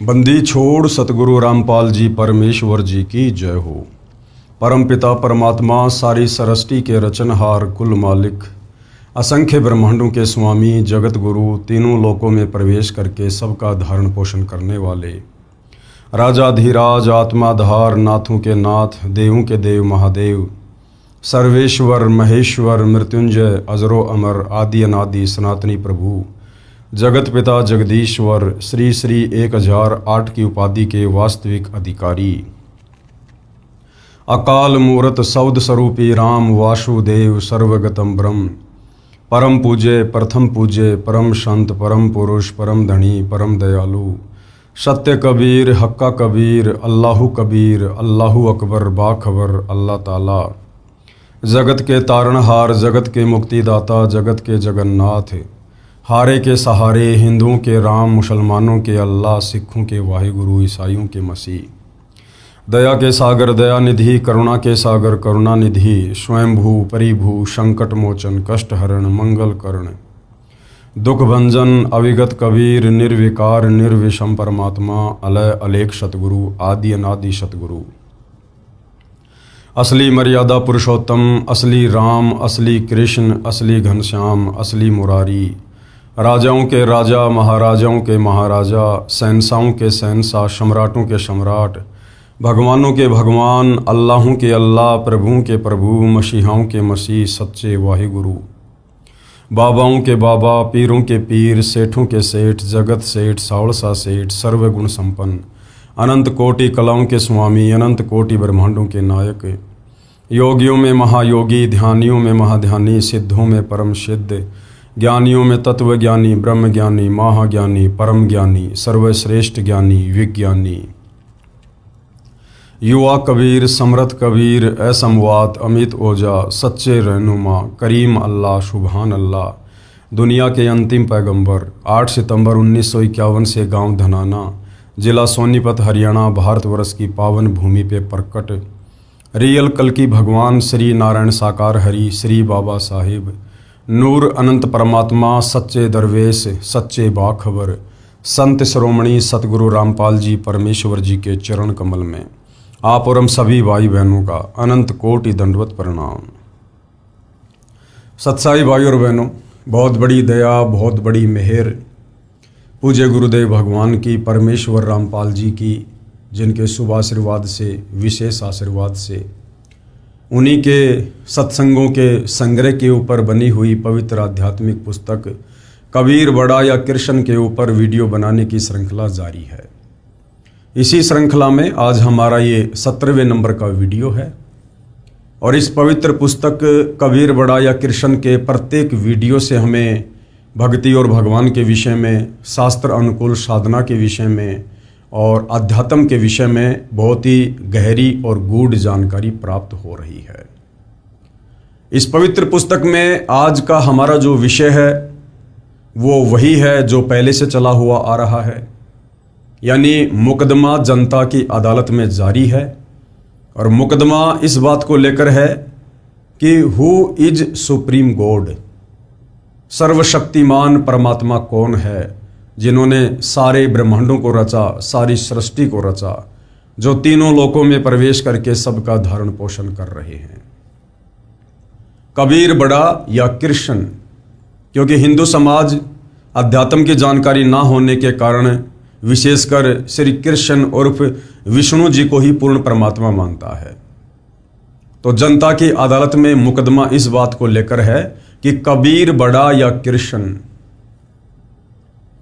बंदी छोड़ सतगुरु रामपाल जी परमेश्वर जी की जय हो। परमपिता परमात्मा सारी सृष्टि के रचनहार कुल मालिक असंख्य ब्रह्मांडों के स्वामी जगत गुरु तीनों लोकों में प्रवेश करके सबका धारण पोषण करने वाले राजाधिराज आत्माधार नाथों के नाथ देवों के देव महादेव सर्वेश्वर महेश्वर मृत्युंजय अजरो अमर आदि अनादि सनातनी प्रभु जगत पिता जगदीश्वर श्री श्री 1008 की उपाधि के वास्तविक अधिकारी अकाल मूरत सौद स्वरूपी राम वासुदेव सर्वगतम ब्रह्म परम पूज्य प्रथम पूज्य परम संत परम पुरुष परम धनी परम दयालु सत्य कबीर हक्का कबीर अल्लाहु कबीर अल्लाहु अकबर बाखबर अल्लाह ताला जगत के तारणहार जगत के मुक्तिदाता जगत के जगन्नाथ हारे के सहारे हिंदुओं के राम मुसलमानों के अल्लाह सिखों के वाहिगुरु ईसाइयों के मसीह दया के सागर दया निधि करुणा के सागर करुणा निधि स्वयंभू परिभू संकट मोचन कष्ट हरण मंगल कर्ण दुख भंजन अविगत कबीर निर्विकार निर्विषम परमात्मा अलय अलेख सतगुरु आदि अनादि सतगुरु असली मर्यादा पुरुषोत्तम असली राम असली कृष्ण असली घनश्याम असली मुरारी राजाओं के राजा महाराजाओं के महाराजा शहंशाहों के शहंशाह सम्राटों के सम्राट भगवानों के भगवान अल्लाहों के अल्लाह प्रभुओं के प्रभु मसीहाओं के मसीह सच्चे वाहिगुरु बाबाओं के बाबा पीरों के पीर सेठों के सेठ जगत सेठ सावड़सा सेठ सर्वगुण संपन्न अनंत कोटि कलाओं के स्वामी अनंत कोटि ब्रह्मांडों के नायक योगियों में महायोगी ध्यानियों में महाध्यानी सिद्धों में परम सिद्ध ज्ञानियों में तत्व ज्ञानी ब्रह्म ज्ञानी महाज्ञानी परम ज्ञानी सर्वश्रेष्ठ ज्ञानी विज्ञानी युवा कबीर समर्थ कबीर असमवात अमित ओजा सच्चे रहनुमा करीम अल्लाह सुबहान अल्लाह दुनिया के अंतिम पैगंबर 8 सितंबर 1951 से गांव धनाना जिला सोनीपत हरियाणा भारतवर्ष की पावन भूमि पे प्रकट रियल कल की भगवान श्री नारायण साकार हरि श्री बाबा साहिब नूर अनंत परमात्मा सच्चे दरवेश सच्चे बाखबर संत श्रोमणी सतगुरु रामपाल जी परमेश्वर जी के चरण कमल में आप और हम सभी भाई बहनों का अनंत कोटि दंडवत प्रणाम। सत्साई भाई और बहनों, बहुत बड़ी दया बहुत बड़ी मेहर पूज्य गुरुदेव भगवान की परमेश्वर रामपाल जी की, जिनके शुभ आशीर्वाद से विशेष आशीर्वाद से उन्हीं के सत्संगों के संग्रह के ऊपर बनी हुई पवित्र आध्यात्मिक पुस्तक कबीर बड़ा या कृष्ण के ऊपर वीडियो बनाने की श्रृंखला जारी है। इसी श्रृंखला में आज हमारा ये 17वें नंबर का वीडियो है और इस पवित्र पुस्तक कबीर बड़ा या कृष्ण के प्रत्येक वीडियो से हमें भक्ति और भगवान के विषय में, शास्त्र अनुकूल साधना के विषय में और अध्यात्म के विषय में बहुत ही गहरी और गूढ़ जानकारी प्राप्त हो रही है। इस पवित्र पुस्तक में आज का हमारा जो विषय है वो वही है जो पहले से चला हुआ आ रहा है, यानी मुकदमा जनता की अदालत में जारी है और मुकदमा इस बात को लेकर है कि हु इज सुप्रीम गॉड, सर्वशक्तिमान परमात्मा कौन है जिन्होंने सारे ब्रह्मांडों को रचा, सारी सृष्टि को रचा, जो तीनों लोकों में प्रवेश करके सबका धारण पोषण कर रहे हैं। कबीर बड़ा या कृष्ण, क्योंकि हिंदू समाज अध्यात्म की जानकारी ना होने के कारण विशेषकर श्री कृष्ण उर्फ विष्णु जी को ही पूर्ण परमात्मा मानता है। तो जनता की अदालत में मुकदमा इस बात को लेकर है कि कबीर बड़ा या कृष्ण,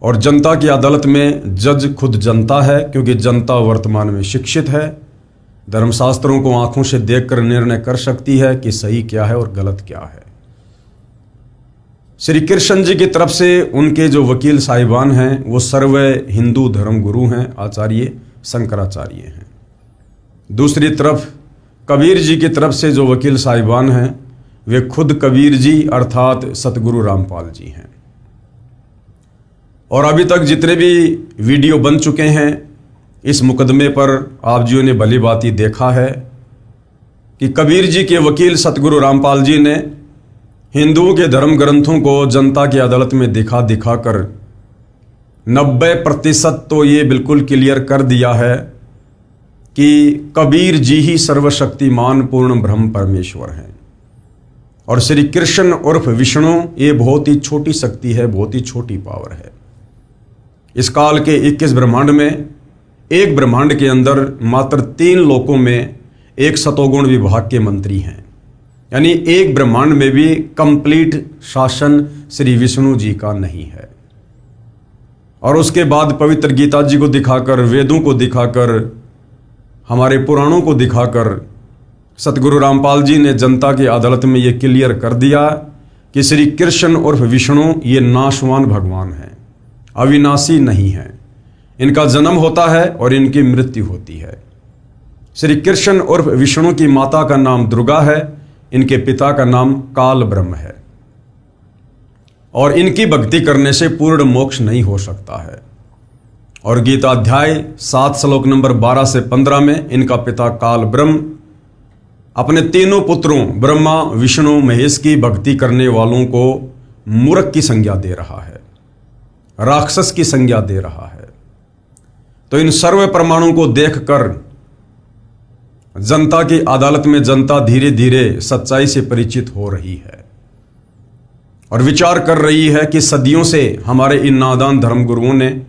और जनता की अदालत में जज खुद जनता है, क्योंकि जनता वर्तमान में शिक्षित है, धर्मशास्त्रों को आंखों से देखकर निर्णय कर सकती है कि सही क्या है और गलत क्या है। श्री कृष्ण जी की तरफ से उनके जो वकील साहिबान हैं वो सर्व हिंदू धर्म गुरु हैं, आचार्य शंकराचार्य हैं। दूसरी तरफ कबीर जी की तरफ से जो वकील साहिबान हैं वे खुद कबीर जी अर्थात सतगुरु रामपाल जी हैं। और अभी तक जितने भी वीडियो बन चुके हैं इस मुकदमे पर आप जियों ने भली भांति देखा है कि कबीर जी के वकील सतगुरु रामपाल जी ने हिंदुओं के धर्म ग्रंथों को जनता की अदालत में दिखा कर 90% तो ये बिल्कुल क्लियर कर दिया है कि कबीर जी ही सर्वशक्तिमान पूर्ण ब्रह्म परमेश्वर हैं और श्री कृष्ण उर्फ विष्णु ये बहुत ही छोटी शक्ति है, बहुत ही छोटी पावर है। इस काल के 21 ब्रह्मांड में एक ब्रह्मांड के अंदर मात्र 3 लोकों में एक सतोगुण विभाग के मंत्री हैं, यानी एक ब्रह्मांड में भी कंप्लीट शासन श्री विष्णु जी का नहीं है। और उसके बाद पवित्र गीता जी को दिखाकर, वेदों को दिखाकर, हमारे पुराणों को दिखाकर सतगुरु रामपाल जी ने जनता की अदालत में यह क्लियर कर दिया कि श्री कृष्ण उर्फ विष्णु ये नाशवान भगवान हैं, अविनाशी नहीं हैं। इनका जन्म होता है और इनकी मृत्यु होती है। श्री कृष्ण उर्फ विष्णु की माता का नाम दुर्गा है, इनके पिता का नाम काल ब्रह्म है और इनकी भक्ति करने से पूर्ण मोक्ष नहीं हो सकता है। और गीता अध्याय 7 श्लोक नंबर 12 से 15 में इनका पिता काल ब्रह्म अपने तीनों पुत्रों ब्रह्मा विष्णु महेश की भक्ति करने वालों को मूर्ख की संज्ञा दे रहा है, राक्षस की संज्ञा दे रहा है। तो इन सर्व प्रमाणों को देखकर जनता की अदालत में जनता धीरे धीरे सच्चाई से परिचित हो रही है और विचार कर रही है कि सदियों से हमारे इन नादान धर्मगुरुओं ने,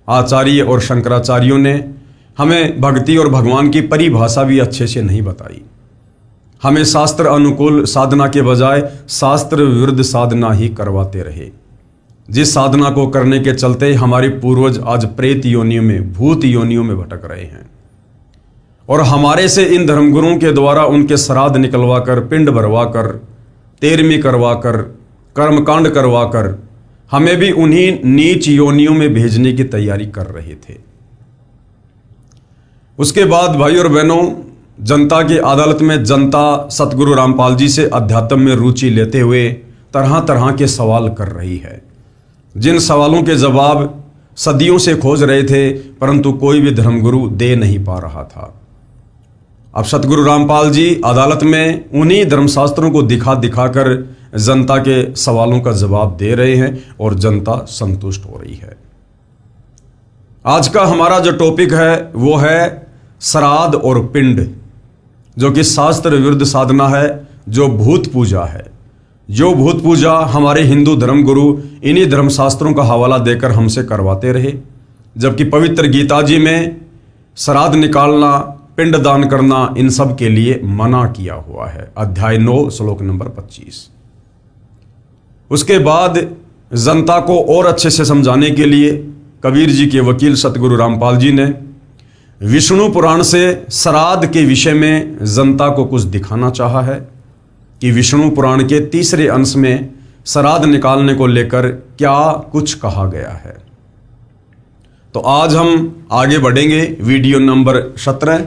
आचार्य और शंकराचार्यों ने हमें भक्ति और भगवान की परिभाषा भी अच्छे से नहीं बताई। हमें शास्त्र अनुकूल साधना के बजाय शास्त्र विरुद्ध साधना ही करवाते रहे, जिस साधना को करने के चलते हमारे पूर्वज आज प्रेत योनियों में, भूत योनियों में भटक रहे हैं। और हमारे से इन धर्मगुरुओं के द्वारा उनके श्राद्ध निकलवाकर, पिंड भरवाकर, तेरहवीं करवाकर, कर्मकांड करवाकर हमें भी उन्हीं नीच योनियों में भेजने की तैयारी कर रहे थे। उसके बाद भाई और बहनों, जनता की अदालत में जनता सतगुरु रामपाल जी से अध्यात्म में रुचि लेते हुए तरह तरह के सवाल कर रही है, जिन सवालों के जवाब सदियों से खोज रहे थे परंतु कोई भी धर्मगुरु दे नहीं पा रहा था। अब सतगुरु रामपाल जी अदालत में उन्हीं धर्मशास्त्रों को दिखा दिखाकर जनता के सवालों का जवाब दे रहे हैं और जनता संतुष्ट हो रही है। आज का हमारा जो टॉपिक है वो है श्राद्ध और पिंड, जो कि शास्त्र विरुद्ध साधना है, जो भूत पूजा है। जो भूत पूजा हमारे हिंदू धर्मगुरु इन्हीं धर्मशास्त्रों का हवाला देकर हमसे करवाते रहे, जबकि पवित्र गीता जी में श्राद्ध निकालना, पिंड दान करना इन सब के लिए मना किया हुआ है, अध्याय 9 श्लोक नंबर 25। उसके बाद जनता को और अच्छे से समझाने के लिए कबीर जी के वकील सतगुरु रामपाल जी ने विष्णु पुराण से श्राद्ध के विषय में जनता को कुछ दिखाना चाहा है कि विष्णु पुराण के 3रे अंश में श्राद्ध निकालने को लेकर क्या कुछ कहा गया है। तो आज हम आगे बढ़ेंगे वीडियो नंबर 17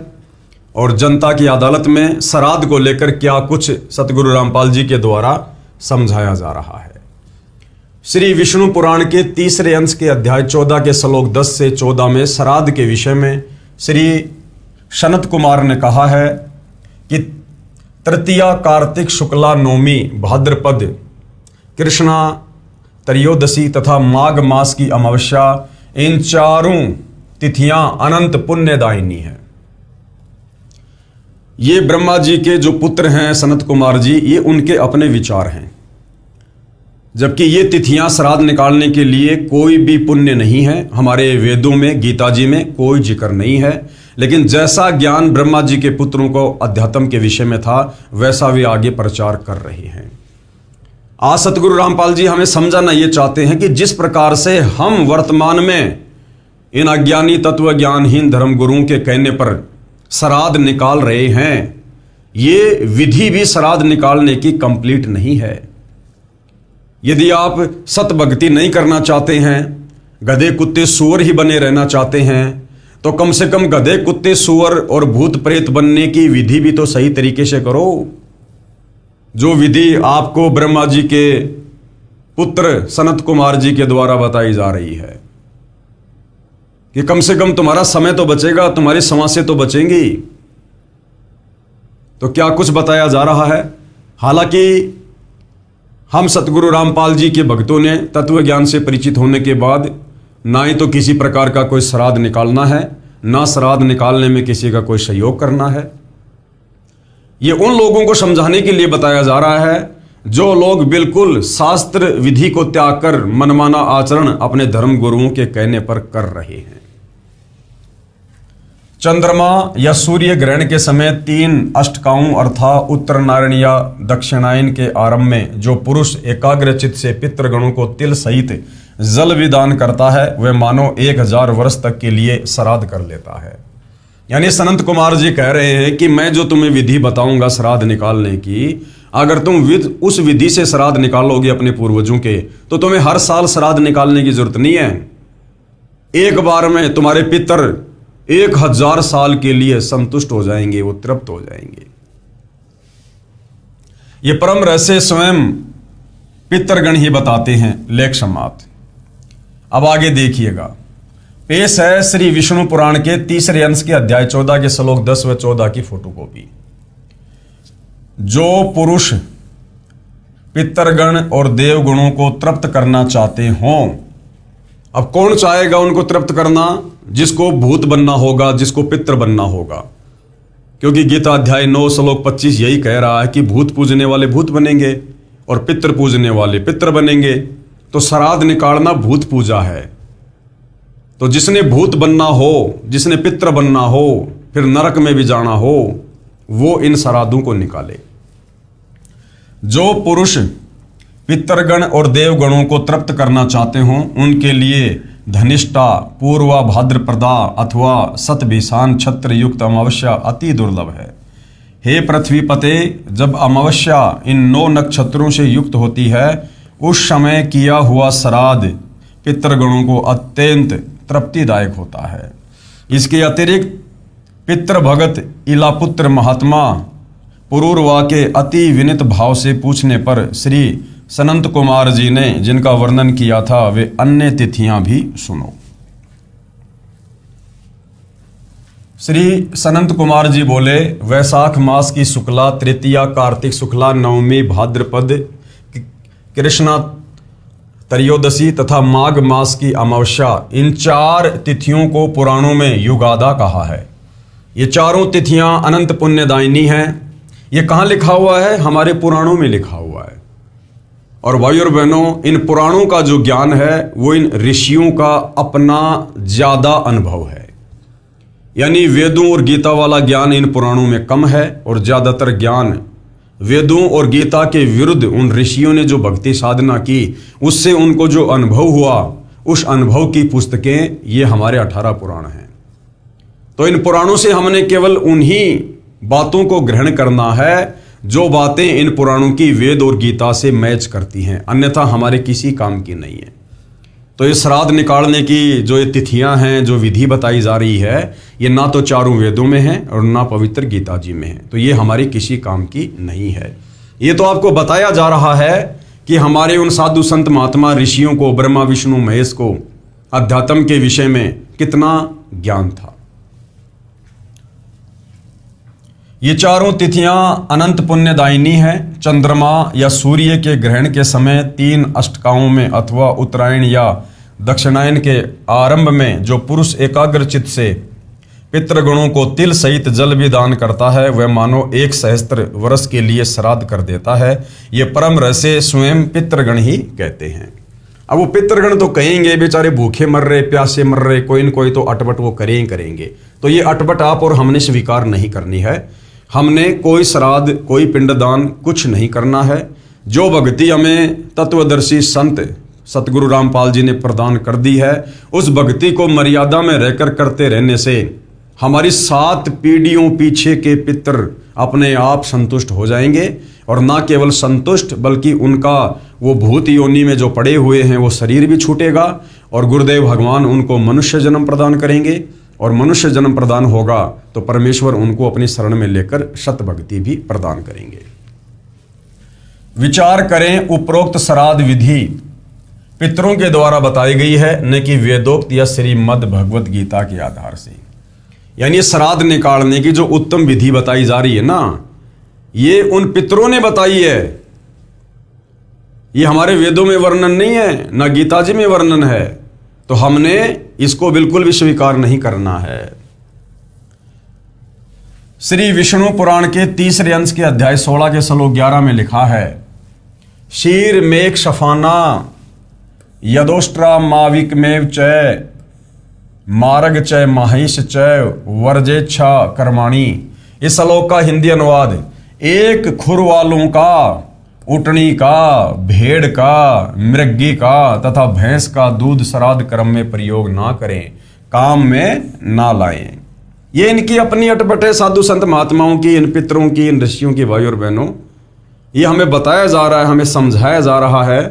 और जनता की अदालत में श्राद्ध को लेकर क्या कुछ सतगुरु रामपाल जी के द्वारा समझाया जा रहा है। श्री विष्णु पुराण के 3रे अंश के अध्याय 14 के श्लोक 10 से 14 में श्राद्ध के विषय में श्री सनत कुमार ने कहा है कि तृतीया कार्तिक शुक्ला नवमी भाद्रपद कृष्णा त्रयोदशी तथा माघ मास की अमावस्या, इन चारों तिथियां अनंत पुण्यदायिनी है। ये ब्रह्मा जी के जो पुत्र हैं सनत कुमार जी, ये उनके अपने विचार हैं, जबकि ये तिथियां श्राद्ध निकालने के लिए कोई भी पुण्य नहीं है। हमारे वेदों में, गीता जी में कोई जिक्र नहीं है, लेकिन जैसा ज्ञान ब्रह्मा जी के पुत्रों को अध्यात्म के विषय में था वैसा वे आगे प्रचार कर रहे हैं। आज सतगुरु रामपाल जी हमें समझाना ये चाहते हैं कि जिस प्रकार से हम वर्तमान में इन अज्ञानी तत्व ज्ञानहीन धर्मगुरुओं के कहने पर श्राद्ध निकाल रहे हैं, ये विधि भी श्राद्ध निकालने की कंप्लीट नहीं है। यदि आप सत भक्ति नहीं करना चाहते हैं, गधे कुत्ते सुअर ही बने रहना चाहते हैं, तो कम से कम गधे कुत्ते सुअर और भूत प्रेत बनने की विधि भी तो सही तरीके से करो। जो विधि आपको ब्रह्मा जी के पुत्र सनत कुमार जी के द्वारा बताई जा रही है कि कम से कम तुम्हारा समय तो बचेगा, तुम्हारी समस्या तो बचेंगी। तो क्या कुछ बताया जा रहा है। हालांकि हम सतगुरु रामपाल जी के भक्तों ने तत्व ज्ञान से परिचित होने के बाद ना ही तो किसी प्रकार का कोई श्राद्ध निकालना है, ना श्राद्ध निकालने में किसी का कोई सहयोग करना है। ये उन लोगों को समझाने के लिए बताया जा रहा है जो लोग बिल्कुल शास्त्र विधि को त्याग कर मनमाना आचरण अपने धर्म गुरुओं के कहने पर कर रहे हैं। चंद्रमा या सूर्य ग्रहण के समय 3 अष्टकाओं अर्थात उत्तरनारायण या दक्षिणायन के आरंभ में जो पुरुष एकाग्रचित से पितृगणों को तिल सहित जल विदान करता है वह मानो 1000 वर्ष तक के लिए श्राद्ध कर लेता है। यानी सनंत कुमार जी कह रहे हैं कि मैं जो तुम्हें विधि बताऊंगा श्राद्ध निकालने की, अगर तुम उस विधि से श्राद्ध निकालोगे अपने पूर्वजों के, तो तुम्हें हर साल श्राद्ध निकालने की जरूरत नहीं है। एक बार में तुम्हारे पितर 1000 साल के लिए संतुष्ट हो जाएंगे, वो तृप्त हो जाएंगे। ये परम रहस्य स्वयं पितृगण ही बताते हैं। लेख समाप्त। अब आगे देखिएगा, पेश है श्री विष्णु पुराण के 3रे अंश के अध्याय 14 के श्लोक 10 व 14 की फोटोकॉपी। जो पुरुष पितृगण और देवगुणों को तृप्त करना चाहते हों, अब कौन चाहेगा उनको तृप्त करना? जिसको भूत बनना होगा, जिसको पितृ बनना होगा, क्योंकि गीता अध्याय 9 श्लोक 25 यही कह रहा है कि भूत पूजने वाले भूत बनेंगे और पितृ पूजने वाले पितृ बनेंगे। तो श्राद्ध निकालना भूत पूजा है। तो जिसने भूत बनना हो, जिसने पितृ बनना हो, फिर नरक में भी जाना हो, वो इन श्राद्धों को निकाले। जो पुरुष पितृगण और देवगणों को तृप्त करना चाहते हों, उनके लिए धनिष्ठा, पूर्वा भाद्रप्रदा अथवा सतभिषान छत्र युक्त अमावस्या अति दुर्लभ है। हे पृथ्वीपते, जब अमावस्या इन 9 नक्षत्रों से युक्त होती है, उस समय किया हुआ श्राद्ध पितृगणों को अत्यंत तृप्तिदायक होता है। इसके अतिरिक्त पितृभगत इलापुत्र महात्मा पुरूरवा के अति विनित भाव से पूछने पर श्री सनंत कुमार जी ने जिनका वर्णन किया था, वे अन्य तिथियां भी सुनो। श्री सनंत कुमार जी बोले, वैशाख मास की शुक्ला तृतीया, कार्तिक शुक्ला नवमी, भाद्रपद कृष्णा त्रयोदशी तथा माघ मास की अमावस्या, इन 4 तिथियों को पुराणों में युगादा कहा है। ये चारों तिथियां अनंत पुण्यदायिनी हैं। ये कहाँ लिखा हुआ है? हमारे पुराणों में लिखा हुआ है। और भाई और बहनों, इन पुराणों का जो ज्ञान है वो इन ऋषियों का अपना ज्यादा अनुभव है। यानी वेदों और गीता वाला ज्ञान इन पुराणों में कम है और ज्यादातर ज्ञान वेदों और गीता के विरुद्ध उन ऋषियों ने जो भक्ति साधना की, उससे उनको जो अनुभव हुआ, उस अनुभव की पुस्तकें ये हमारे 18 पुराण हैं। तो इन पुराणों से हमने केवल उन्हीं बातों को ग्रहण करना है जो बातें इन पुराणों की वेद और गीता से मैच करती हैं, अन्यथा हमारे किसी काम की नहीं है। तो ये श्राद्ध निकालने की जो ये तिथियां हैं, जो विधि बताई जा रही है, ये ना तो चारों वेदों में है और ना पवित्र गीता जी में है। तो ये हमारी किसी काम की नहीं है। ये तो आपको बताया जा रहा है कि हमारे उन साधु संत महात्मा ऋषियों को, ब्रह्मा विष्णु महेश को अध्यात्म के विषय में कितना ज्ञान था। ये चारों तिथियां अनंत पुण्यदायिनी हैं। चंद्रमा या सूर्य के ग्रहण के समय 3 अष्टकाओं में अथवा उत्तरायण या दक्षिणायन के आरंभ में जो पुरुष एकाग्रचित से पितृगणों को तिल सहित जल भी दान करता है, वह मानो 1 सहस्त्र वर्ष के लिए श्राद्ध कर देता है। ये परम रहस्य स्वयं पितृगण ही कहते हैं। अब वो पितृगण तो कहेंगे बेचारे भूखे मर रहे, प्यासे मर रहे, कोई न कोई तो अटपट वो करेंगे। तो ये अटपट आप और हमने स्वीकार नहीं करनी है। हमने कोई श्राद्ध, कोई पिंडदान कुछ नहीं करना है। जो भक्ति हमें तत्वदर्शी संत सतगुरु रामपाल जी ने प्रदान कर दी है, उस भक्ति को मर्यादा में रहकर करते रहने से हमारी 7 पीढ़ियों पीछे के पितर अपने आप संतुष्ट हो जाएंगे। और ना केवल संतुष्ट, बल्कि उनका वो भूत योनि में जो पड़े हुए हैं वो शरीर भी छूटेगा और गुरुदेव भगवान उनको मनुष्य जन्म प्रदान करेंगे। और मनुष्य जन्म प्रदान होगा तो परमेश्वर उनको अपनी शरण में लेकर शत भक्ति भी प्रदान करेंगे। विचार करें, उपरोक्त श्राद्ध विधि पितरों के द्वारा बताई गई है, न कि वेदोक्त या श्रीमद् भगवत गीता के आधार से। यानी श्राद्ध निकालने की जो उत्तम विधि बताई जा रही है ना, ये उन पितरों ने बताई है। ये हमारे वेदों में वर्णन नहीं है, ना गीता जी में वर्णन है। तो हमने इसको बिल्कुल भी स्वीकार नहीं करना है। श्री विष्णु पुराण के तीसरे अंश के अध्याय 16 के श्लोक 11 में लिखा है, शीर मेघ शफाना यदोष्ट्रा माविकमेव चय मार्ग चय माहिष चय वर्जेच्छा कर्माणी। इस श्लोक का हिंदी अनुवाद, एक खुर वालों का, उटनी का, भेड़ का, मृगी का तथा भैंस का दूध श्राद्ध कर्म में प्रयोग ना करें, काम में ना लाएं। ये इनकी अपनी अटपट है, साधु संत महात्माओं की, इन पितरों की, इन ऋषियों की। भाई और बहनों, ये हमें बताया जा रहा है, हमें समझाया जा रहा है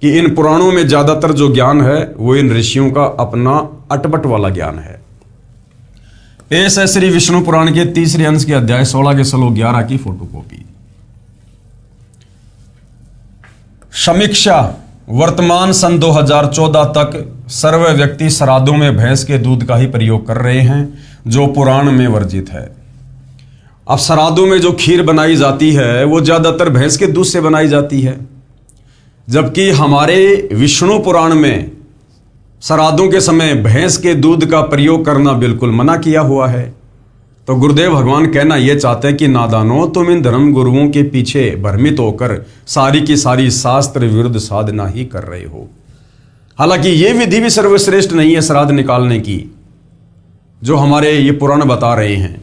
कि इन पुराणों में ज्यादातर जो ज्ञान है वो इन ऋषियों का अपना अटपट वाला ज्ञान है। पेश है श्री विष्णु पुराण के तीसरे अंश के अध्याय 16 के श्लोक 11 की फोटोकॉपी। समीक्षा, वर्तमान सन 2014 तक सर्व व्यक्ति श्राद्धों में भैंस के दूध का ही प्रयोग कर रहे हैं, जो पुराण में वर्जित है। अब श्राद्धों में जो खीर बनाई जाती है वो ज्यादातर भैंस के दूध से बनाई जाती है, जबकि हमारे विष्णु पुराण में श्राद्धों के समय भैंस के दूध का प्रयोग करना बिल्कुल मना किया हुआ है। तो गुरुदेव भगवान कहना यह चाहते हैं कि नादानो, तुम इन धर्म गुरुओं के पीछे भ्रमित होकर सारी की सारी शास्त्र विरुद्ध साधना ही कर रहे हो। हालांकि यह विधि भी सर्वश्रेष्ठ नहीं है श्राद्ध निकालने की, जो हमारे ये पुराण बता रहे हैं,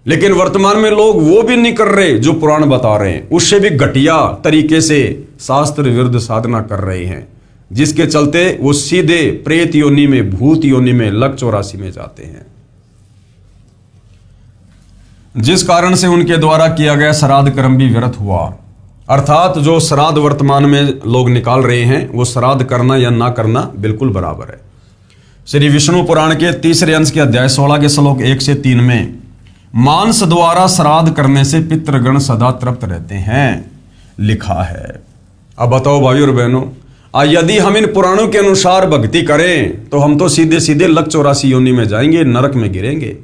लेकिन वर्तमान में लोग वो भी नहीं कर रहे जो पुराण बता रहे हैं, उससे भी घटिया तरीके से शास्त्र विरुद्ध साधना कर रहे हैं, जिसके चलते वो सीधे प्रेत योनि में, भूत योनि में, लक 84 में जाते हैं, जिस कारण से उनके द्वारा किया गया श्राद्ध कर्म भी व्यर्थ हुआ। अर्थात जो श्राद्ध वर्तमान में लोग निकाल रहे हैं वो श्राद्ध करना या ना करना बिल्कुल बराबर है। श्री विष्णु पुराण के तीसरे अंश के अध्याय 16 के श्लोक 1 से 3 में, मांस द्वारा श्राद्ध करने से पितृगण सदा तृप्त रहते हैं, लिखा है। अब बताओ भाई और बहनों, यदि हम इन पुराणों के अनुसार भक्ति करें तो हम तो सीधे सीधे लक 84 योनि में जाएंगे, नरक में गिरेंगे।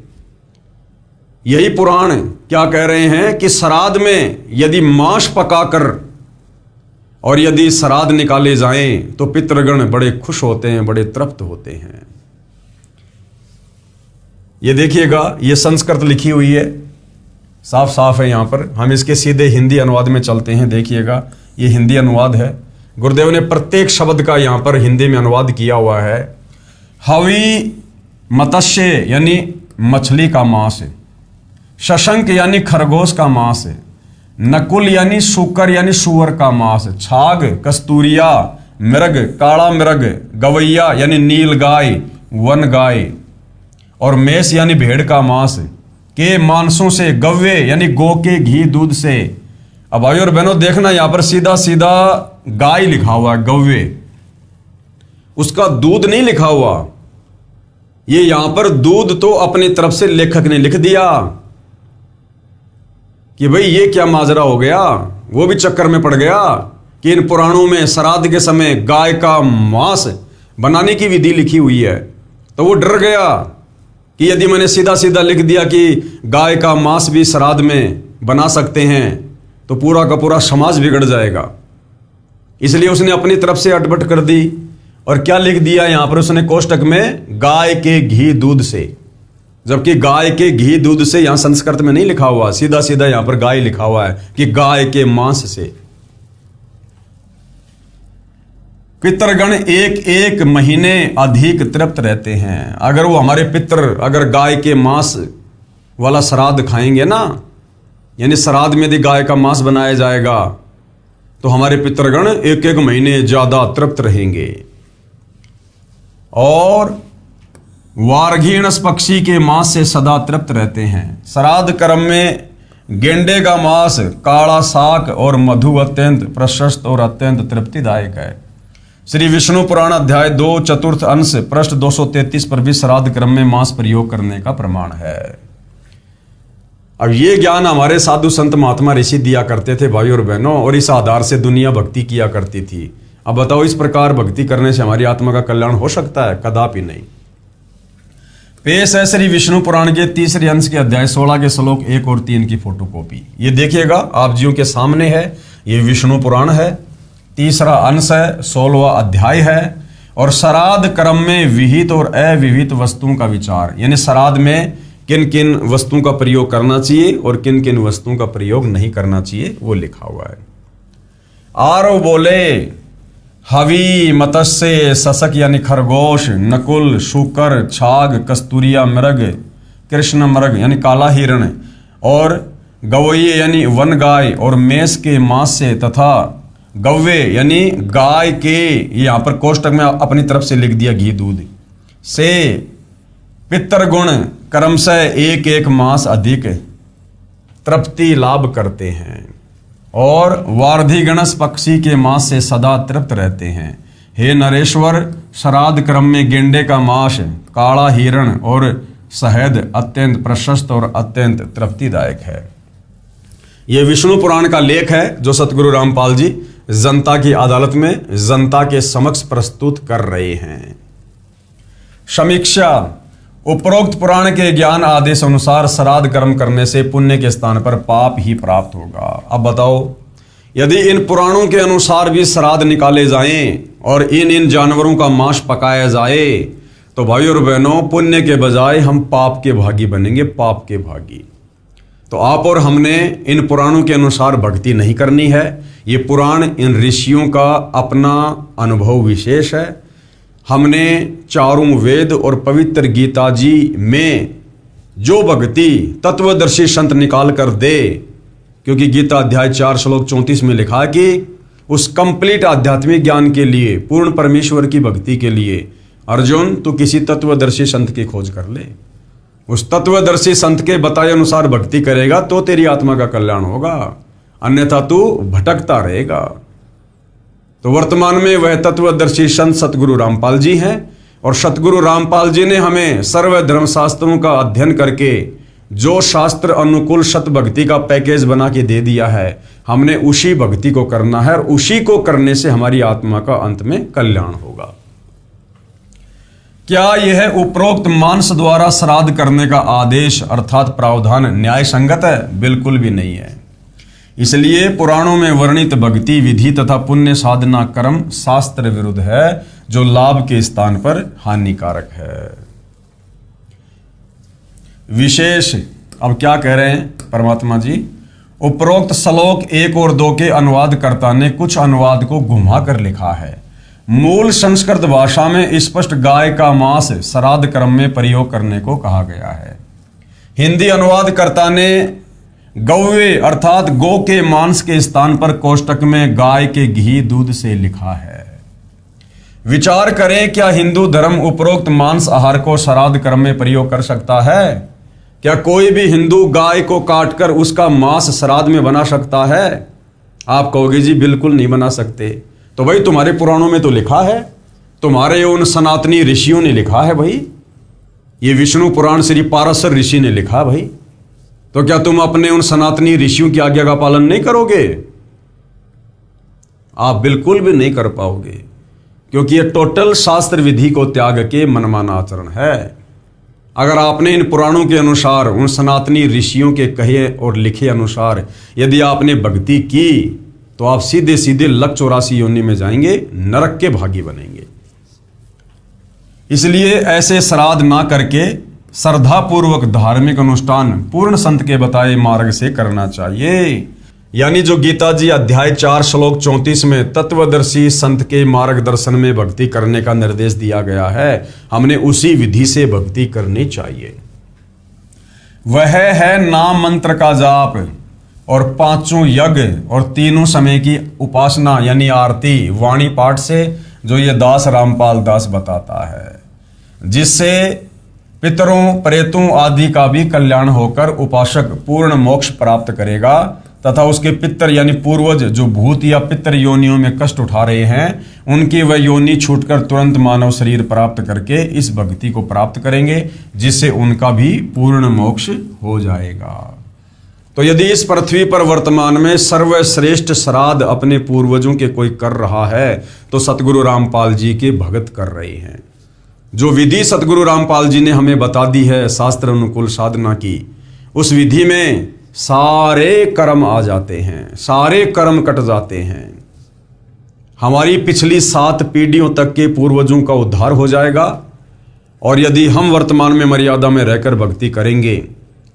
यही पुराण क्या कह रहे हैं कि श्राद्ध में यदि मांस पकाकर और यदि श्राद्ध निकाले जाएं तो पितृगण बड़े खुश होते हैं, बड़े तृप्त होते हैं। ये देखिएगा, ये संस्कृत लिखी हुई है, साफ साफ है। यहां पर हम इसके सीधे हिंदी अनुवाद में चलते हैं। देखिएगा, ये हिंदी अनुवाद है। गुरुदेव ने प्रत्येक शब्द का यहां पर हिंदी में अनुवाद किया हुआ है। हवि मत्स्य यानी मछली का मांस, शशंक यानी खरगोश का मांस, नकुल यानी सूकर यानी सुअर का मांस, छाग कस्तूरिया, मृग काला मृग, गवैया यानी नील गाय, वन गाय, और मेष यानी भेड़ का मांस के मांसों से, गव्वे यानी गौ के घी दूध से। अब भाई और बहनों देखना, यहां पर सीधा सीधा गाय लिखा हुआ है, गव्वे, उसका दूध नहीं लिखा हुआ। ये यहां पर दूध तो अपनी तरफ से लेखक ने लिख दिया कि भाई ये क्या माजरा हो गया। वो भी चक्कर में पड़ गया कि इन पुराणों में श्राद्ध के समय गाय का मांस बनाने की विधि लिखी हुई है, तो वो डर गया कि यदि मैंने सीधा सीधा लिख दिया कि गाय का मांस भी श्राद्ध में बना सकते हैं तो पूरा का पूरा समाज बिगड़ जाएगा। इसलिए उसने अपनी तरफ से अटपट कर दी और क्या लिख दिया यहां पर उसने कोष्टक में, गाय के घी दूध से, जबकि गाय के घी दूध से यहां संस्कृत में नहीं लिखा हुआ, सीधा सीधा यहां पर गाय लिखा हुआ है कि गाय के मांस से। पितृगण एक एक महीने अधिक तृप्त रहते हैं। अगर वो हमारे पितृ अगर गाय के मांस वाला श्राद्ध खाएंगे ना, यानी श्राद्ध में यदि गाय का मांस बनाया जाएगा तो हमारे पितृगण एक एक महीने ज्यादा तृप्त रहेंगे। और वारघीणस पक्षी के मांस से सदा तृप्त रहते हैं। श्राद्ध कर्म में गेंडे का मांस, काला साग और मधु अत्यंत प्रशस्त और अत्यंत तृप्तिदायक है। श्री विष्णु पुराण अध्याय 2 चतुर्थ अंश पृष्ठ 233 पर भी श्राद्ध क्रम में मांस प्रयोग करने का प्रमाण है। अब ये ज्ञान हमारे साधु संत महात्मा ऋषि दिया करते थे भाई और बहनों, और इस आधार से दुनिया भक्ति किया करती थी। अब बताओ, इस प्रकार भक्ति करने से हमारी आत्मा का कल्याण हो सकता है? कदापि नहीं। पेश है श्री विष्णु पुराण के तीसरे अंश के अध्याय 16 के श्लोक 1 और 3 की फोटोकॉपी। ये देखिएगा, आप जियों के सामने है। ये विष्णु पुराण है, तीसरा अंश है, 16वां अध्याय है, और श्राद्ध कर्म में विहित और अविहित वस्तुओं का विचार, यानी श्राद्ध में किन किन वस्तुओं का प्रयोग करना चाहिए और किन किन वस्तुओं का प्रयोग नहीं करना चाहिए वो लिखा हुआ है। आरव बोले हवि मत्स्य सशक यानी खरगोश, नकुल शूकर, छाग कस्तूरिया मृग, कृष्ण मृग यानी काला हिरण, और गवैये यानी वन गाय, और मेष के मांस से तथा गव्वे यानी गाय के, यहाँ पर कोष्टक में अपनी तरफ से लिख दिया घी दूध से, पितृगुण कर्म से एक एक मास अधिक तृप्ति लाभ करते हैं, और वार्धिगणस पक्षी के मांस से सदा तृप्त रहते हैं। हे नरेश्वर, श्राद्ध क्रम में गेंडे का मांस, काला हिरण और शहद अत्यंत प्रशस्त और अत्यंत तृप्तिदायक है। यह विष्णु पुराण का लेख है जो सतगुरु रामपाल जी जनता की अदालत में जनता के समक्ष प्रस्तुत कर रहे हैं। समीक्षा, उपरोक्त पुराण के ज्ञान आदेश अनुसार श्राद्ध कर्म करने से पुण्य के स्थान पर पाप ही प्राप्त होगा। अब बताओ, यदि इन पुराणों के अनुसार भी श्राद्ध निकाले जाएं और इन जानवरों का मांस पकाया जाए तो भाई और बहनों, पुण्य के बजाय हम पाप के भागी बनेंगे, पाप के भागी। तो आप और हमने इन पुराणों के अनुसार भक्ति नहीं करनी है। ये पुराण इन ऋषियों का अपना अनुभव विशेष है। हमने चारों वेद और पवित्र गीता जी में जो भक्ति तत्वदर्शी संत निकाल कर दे, क्योंकि गीता अध्याय 4 श्लोक 34 में लिखा है कि उस कंप्लीट आध्यात्मिक ज्ञान के लिए, पूर्ण परमेश्वर की भक्ति के लिए अर्जुन तू किसी तत्वदर्शी संत की खोज कर ले। उस तत्वदर्शी संत के बताए अनुसार भक्ति करेगा तो तेरी आत्मा का कल्याण होगा, अन्यथा तू भटकता रहेगा। तो वर्तमान में वह तत्वदर्शी संत सतगुरु रामपाल जी हैं, और सतगुरु रामपाल जी ने हमें सर्व धर्म शास्त्रों का अध्ययन करके जो शास्त्र अनुकूल सत भक्ति का पैकेज बना के दे दिया है, हमने उसी भक्ति को करना है, और उसी को करने से हमारी आत्मा का अंत में कल्याण होगा। क्या यह उपरोक्त मांस द्वारा श्राद्ध करने का आदेश अर्थात प्रावधान न्याय संगत है? बिल्कुल भी नहीं है। इसलिए पुराणों में वर्णित भक्ति विधि तथा पुण्य साधना कर्म शास्त्र विरुद्ध है, जो लाभ के स्थान पर हानिकारक है। विशेष, अब क्या कह रहे हैं परमात्मा जी? उपरोक्त श्लोक 1 और 2 के अनुवादकर्ता ने कुछ अनुवाद को घुमा कर लिखा है। मूल संस्कृत भाषा में स्पष्ट गाय का मांस श्राद्ध कर्म में प्रयोग करने को कहा गया है। हिंदी अनुवादकर्ता ने गौवे अर्थात गौ के मांस के स्थान पर कोष्टक में गाय के घी दूध से लिखा है। विचार करें, क्या हिंदू धर्म उपरोक्त मांस आहार को श्राद्ध कर्म में प्रयोग कर सकता है? क्या कोई भी हिंदू गाय को काटकर उसका मांस श्राद्ध में बना सकता है? आप कहोगे जी बिल्कुल नहीं बना सकते। तो भाई तुम्हारे पुराणों में तो लिखा है, तुम्हारे उन सनातनी ऋषियों ने लिखा है भाई, ये विष्णु पुराण श्री पाराशर ऋषि ने लिखा भाई। तो क्या तुम अपने उन सनातनी ऋषियों की आज्ञा का पालन नहीं करोगे? आप बिल्कुल भी नहीं कर पाओगे, क्योंकि ये टोटल शास्त्र विधि को त्याग के मनमाना आचरण है। अगर आपने इन पुराणों के अनुसार, उन सनातनी ऋषियों के कहे और लिखे अनुसार यदि आपने भक्ति की, तो आप सीधे सीधे लक 84 योनि में जाएंगे, नरक के भागी बनेंगे। इसलिए ऐसे श्राद्ध ना करके श्रद्धापूर्वक धार्मिक अनुष्ठान पूर्ण संत के बताए मार्ग से करना चाहिए। यानी जो गीता जी अध्याय 4 श्लोक 34 में तत्वदर्शी संत के मार्गदर्शन में भक्ति करने का निर्देश दिया गया है, हमने उसी विधि से भक्ति करनी चाहिए। वह है नाम मंत्र का जाप और 5 यज्ञ और 3 समय की उपासना यानी आरती वाणी पाठ से, जो ये दास रामपाल दास बताता है, जिससे पितरों प्रेतों आदि का भी कल्याण होकर उपासक पूर्ण मोक्ष प्राप्त करेगा, तथा उसके पितर यानी पूर्वज जो भूत या पितर योनियों में कष्ट उठा रहे हैं, उनकी वह योनि छूटकर तुरंत मानव शरीर प्राप्त करके इस भक्ति को प्राप्त करेंगे, जिससे उनका भी पूर्ण मोक्ष हो जाएगा। तो यदि इस पृथ्वी पर वर्तमान में सर्वश्रेष्ठ श्राद्ध अपने पूर्वजों के कोई कर रहा है, तो सतगुरु रामपाल जी के भगत कर रहे हैं। जो विधि सतगुरु रामपाल जी ने हमें बता दी है शास्त्र अनुकूल साधना की, उस विधि में सारे कर्म आ जाते हैं, सारे कर्म कट जाते हैं। हमारी पिछली 7 पीढ़ियों तक के पूर्वजों का उद्धार हो जाएगा। और यदि हम वर्तमान में मर्यादा में रहकर भक्ति करेंगे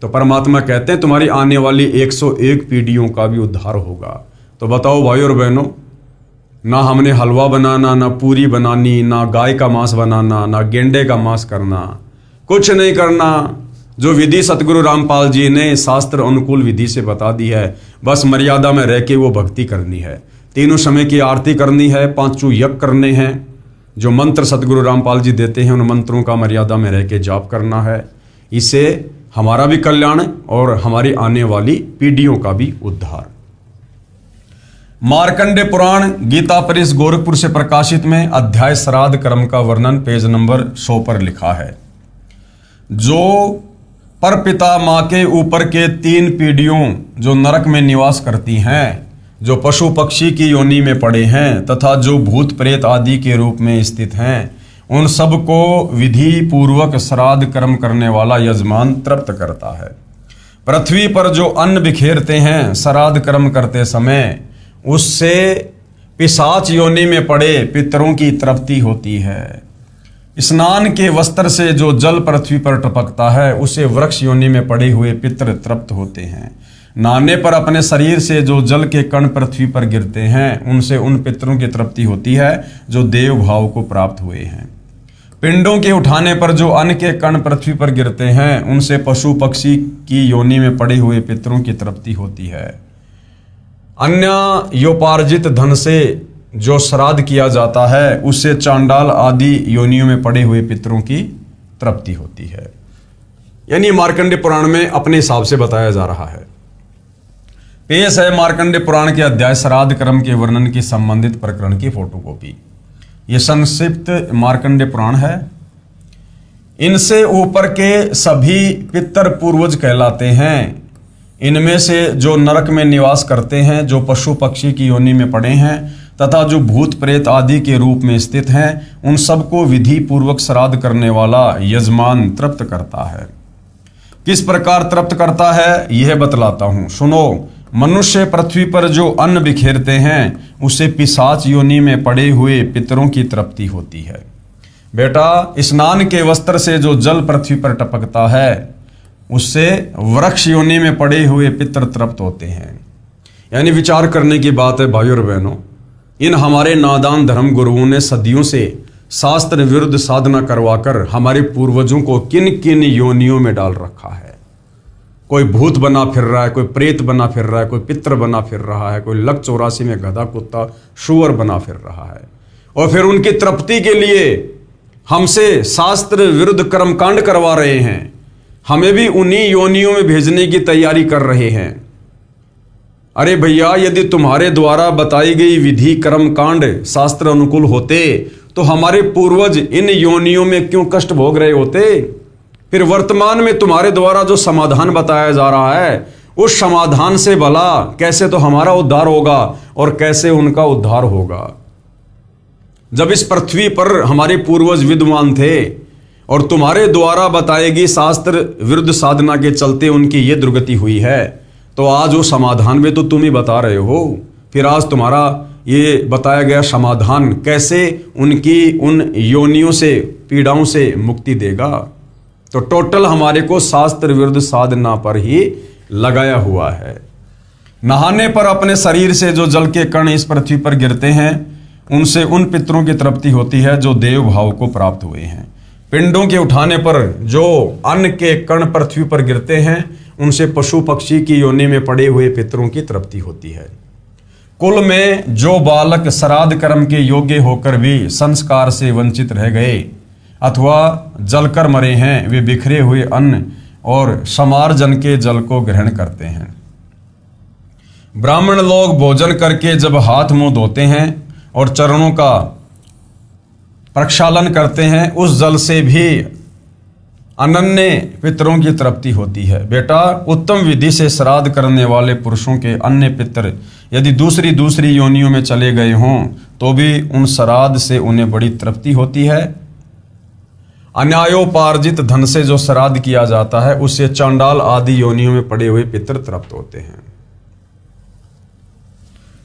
तो परमात्मा कहते हैं तुम्हारी आने वाली 101 पीढ़ियों का भी उद्धार होगा। तो बताओ भाई और बहनों, ना हमने हलवा बनाना, ना पूरी बनानी, ना गाय का मांस बनाना, ना गेंडे का मांस करना, कुछ नहीं करना। जो विधि सतगुरु रामपाल जी ने शास्त्र अनुकूल विधि से बता दी है, बस मर्यादा में रह के वो भक्ति करनी है। 3 समय की आरती करनी है, 5 यज्ञ करने हैं, जो मंत्र सतगुरु रामपाल जी देते हैं उन मंत्रों का मर्यादा में रह के जाप करना है। इससे हमारा भी कल्याण और हमारी आने वाली पीढ़ियों का भी उद्धार। मार्कंडे पुराण गीता परिस गोरखपुर से प्रकाशित में अध्याय श्राद्ध कर्म का वर्णन पेज नंबर 100 पर लिखा है। जो परपिता माँ के ऊपर के 3 पीढ़ियों जो नरक में निवास करती हैं, जो पशु पक्षी की योनि में पड़े हैं तथा जो भूत प्रेत आदि के रूप में स्थित हैं, उन सबको विधि पूर्वक श्राद्ध कर्म करने वाला यजमान तृप्त करता है। पृथ्वी पर जो अन्न बिखेरते हैं श्राद्ध कर्म करते समय, उससे पिशाच योनि में पड़े पितरों की तृप्ति होती है। स्नान के वस्त्र से जो जल पृथ्वी पर टपकता है, उसे वृक्ष योनि में पड़े हुए पितर तृप्त होते हैं। नहाने पर अपने शरीर से जो जल के कण पृथ्वी पर गिरते हैं, उनसे उन पितरों की तृप्ति होती है जो देव भाव को प्राप्त हुए हैं। पिंडों के उठाने पर जो अन्न के कण पृथ्वी पर गिरते हैं, उनसे पशु पक्षी की योनि में पड़े हुए पितरों की तृप्ति होती है। अन्य योपार्जित धन से जो श्राद्ध किया जाता है, उससे चांडाल आदि योनियों में पड़े हुए पितरों की तृप्ति होती है। यानी मार्कंडे पुराण में अपने हिसाब से बताया जा रहा है। पेश है मार्कंडे पुराण के अध्याय श्राद्ध कर्म के वर्णन की संबंधित प्रकरण की फोटोकॉपी। यह संक्षिप्त मार्कंडे पुराण है। इनसे ऊपर के सभी पितर पूर्वज कहलाते हैं। इनमें से जो नरक में निवास करते हैं, जो पशु पक्षी की योनि में पड़े हैं तथा जो भूत प्रेत आदि के रूप में स्थित हैं, उन सबको विधि पूर्वक श्राद्ध करने वाला यजमान तृप्त करता है। किस प्रकार तृप्त करता है यह बतलाता हूं, सुनो। मनुष्य पृथ्वी पर जो अन्न बिखेरते हैं, उसे पिशाच योनि में पड़े हुए पितरों की तृप्ति होती है। बेटा, स्नान के वस्त्र से जो जल पृथ्वी पर टपकता है, उससे वृक्ष योनि में पड़े हुए पितर तृप्त होते हैं। यानी विचार करने की बात है भाइयों और बहनों। इन हमारे नादान धर्म गुरुओं ने सदियों से शास्त्र विरुद्ध साधना करवाकर हमारे पूर्वजों को किन किन योनियों में डाल रखा है। कोई भूत बना फिर रहा है, कोई प्रेत बना फिर रहा है, कोई पितर बना फिर रहा है, कोई लक 84 में गधा कुत्ता शुअर बना फिर रहा है। और फिर उनकी तृप्ति के लिए हमसे शास्त्र विरुद्ध कर्मकांड करवा रहे हैं। हमें भी उन्हीं योनियों में भेजने की तैयारी कर रहे हैं। अरे भैया, यदि तुम्हारे द्वारा बताई गई विधि कर्म कांड शास्त्र अनुकूल होते तो हमारे पूर्वज इन योनियों में क्यों कष्ट भोग रहे होते? फिर वर्तमान में तुम्हारे द्वारा जो समाधान बताया जा रहा है, उस समाधान से भला कैसे तो हमारा उद्धार होगा और कैसे उनका उद्धार होगा। जब इस पृथ्वी पर हमारे पूर्वज विद्वान थे और तुम्हारे द्वारा बताएगी शास्त्र विरुद्ध साधना के चलते उनकी ये दुर्गति हुई है, तो आज वो समाधान में तो तुम ही बता रहे हो। फिर आज तुम्हारा ये बताया गया समाधान कैसे उनकी उन योनियों से, पीड़ाओं से मुक्ति देगा? तो टोटल हमारे को शास्त्र विरुद्ध साधना पर ही लगाया हुआ है। नहाने पर अपने शरीर से जो जल के कण इस पृथ्वी पर गिरते हैं, उनसे उन पितरों की तृप्ति होती है जो देव भाव को प्राप्त हुए हैं। पिंडों के उठाने पर जो अन्न के कण पृथ्वी पर गिरते हैं, उनसे पशु पक्षी की योनि में पड़े हुए पितरों की तृप्ति होती है। कुल में जो बालक श्राद्ध कर्म के योग्य होकर भी संस्कार से वंचित रह गए अथवा जलकर मरे हैं, वे बिखरे हुए अन्न और समार्जन के जल को ग्रहण करते हैं। ब्राह्मण लोग भोजन करके जब हाथ मुंह धोते हैं और चरणों का प्रक्षालन करते हैं, उस जल से भी अनन्य पितरों की तृप्ति होती है। बेटा, उत्तम विधि से श्राद्ध करने वाले पुरुषों के अन्य पितर यदि दूसरी योनियों में चले गए हों, तो भी उन श्राद्ध से उन्हें बड़ी तृप्ति होती है। अन्यायोपार्जित धन से जो श्राद्ध किया जाता है, उससे चांडाल आदि योनियों में पड़े हुए पितर तृप्त होते हैं।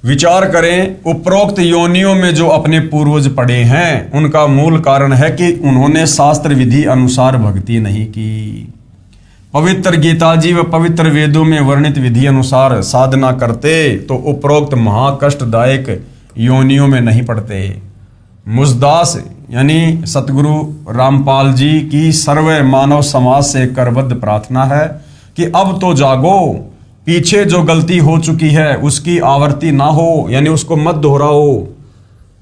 विचार करें, उपरोक्त योनियों में जो अपने पूर्वज पड़े हैं उनका मूल कारण है कि उन्होंने शास्त्र विधि अनुसार भक्ति नहीं की। पवित्र गीता जी व पवित्र वेदों में वर्णित विधि अनुसार साधना करते तो उपरोक्त महाकष्टदायक योनियों में नहीं पड़ते। मुझदास यानी सतगुरु रामपाल जी की सर्व मानव समाज से करबद्ध प्रार्थना है कि अब तो जागो, पीछे जो गलती हो चुकी है उसकी आवर्ती ना हो, यानी उसको मत दोहराओ।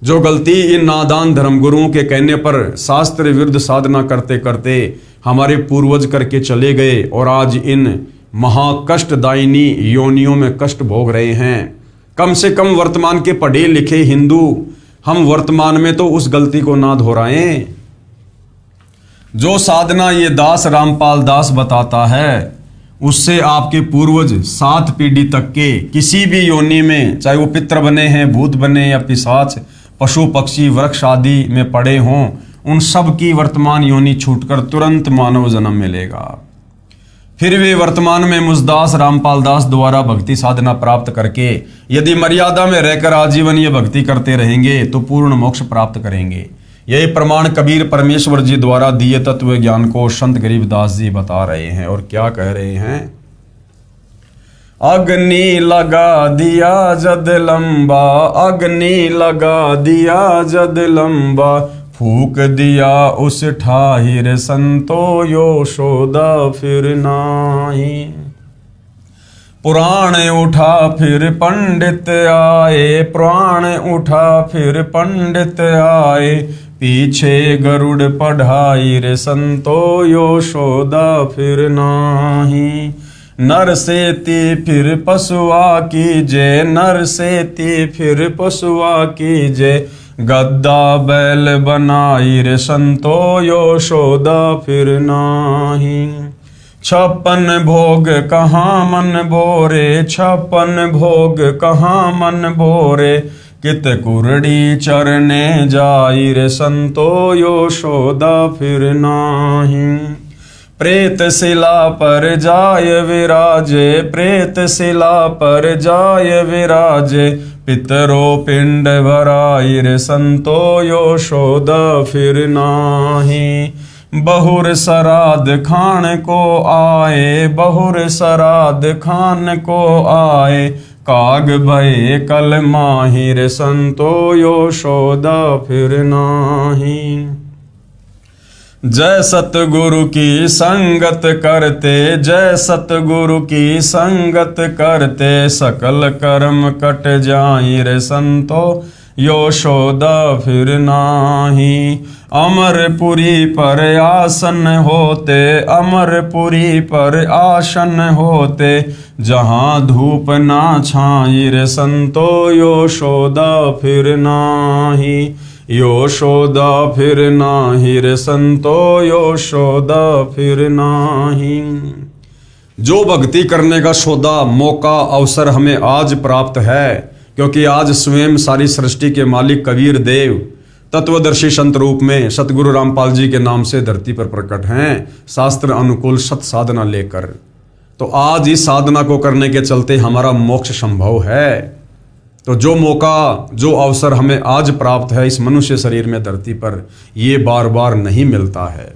जो गलती इन नादान धर्मगुरुओं के कहने पर शास्त्र विरुद्ध साधना करते करते हमारे पूर्वज करके चले गए और आज इन महाकष्टदायिनी योनियों में कष्ट भोग रहे हैं। कम से कम वर्तमान के पढ़े लिखे हिंदू हम वर्तमान में तो उस गलती को ना दोहराएं। जो साधना ये दास रामपाल दास बताता है उससे आपके पूर्वज 7 पीढ़ी तक के किसी भी योनि में, चाहे वो पितर बने हैं, भूत बने या पिशाच, पशु पक्षी वृक्ष आदि में पड़े हों, उन सब की वर्तमान योनि छूटकर तुरंत मानव जन्म मिलेगा। फिर वे वर्तमान में मुझदास रामपाल दास द्वारा भक्ति साधना प्राप्त करके यदि मर्यादा में रहकर आजीवन ये भक्ति करते रहेंगे तो पूर्ण मोक्ष प्राप्त करेंगे। यही प्रमाण कबीर परमेश्वर जी द्वारा दिए तत्व ज्ञान को संत गरीबदास जी बता रहे हैं। और क्या कह रहे हैं? अग्नि लगा दिया जद लंबा, अग्नि लगा दिया जद लंबा, फूक दिया उस ठाहिर संतो यशोदा फिर नाही। पुराण उठा फिर पंडित आए, पुराण उठा फिर पंडित आए, पीछे गरुड़ पढ़ाई रे संतो यशोदा फिर नाही। नर सेती फिर पशुआ कीजे, नर सेती फिर पशुआ कीजे, गद्दा बैल बनाई रे संतो यशोदा फिर नाही। 56 भोग कहाँ मन भोरे, 56 भोग कहाँ मन भोरे, कित कुरड़ी चरने जाई रे संतो यशोदा फिर नाही। प्रेत शिला पर जाय विराजे, प्रेत शिला पर जाय विराजे, पितरो पिंड भराई रे संतो यशोदा फिर नाही। बहुर सराद खान को आए, बहुर सराद खान को आए, काग भये कल माहिर संतो यशोदा फिर नाही। जय सतगुरु की संगत करते, जय सतगुरु की संगत करते, सकल कर्म कट जाई रे संतो यशोदा फिर नाही। अमरपुरी पर आसन होते, अमरपुरी पर आसन होते, जहाँ धूप ना छाई रे संतो यशोदा फिर नाही। यशोदा फिर नाही रे संतो यशोदा फिर नाही। जो भक्ति करने का सौदा, मौका, अवसर हमें आज प्राप्त है, क्योंकि आज स्वयं सारी सृष्टि के मालिक कबीर देव तत्वदर्शी संत रूप में सतगुरु रामपाल जी के नाम से धरती पर प्रकट हैं, शास्त्र अनुकूल सत साधना लेकर। तो आज इस साधना को करने के चलते हमारा मोक्ष संभव है। तो जो मौका, जो अवसर हमें आज प्राप्त है इस मनुष्य शरीर में धरती पर, ये बार बार नहीं मिलता है।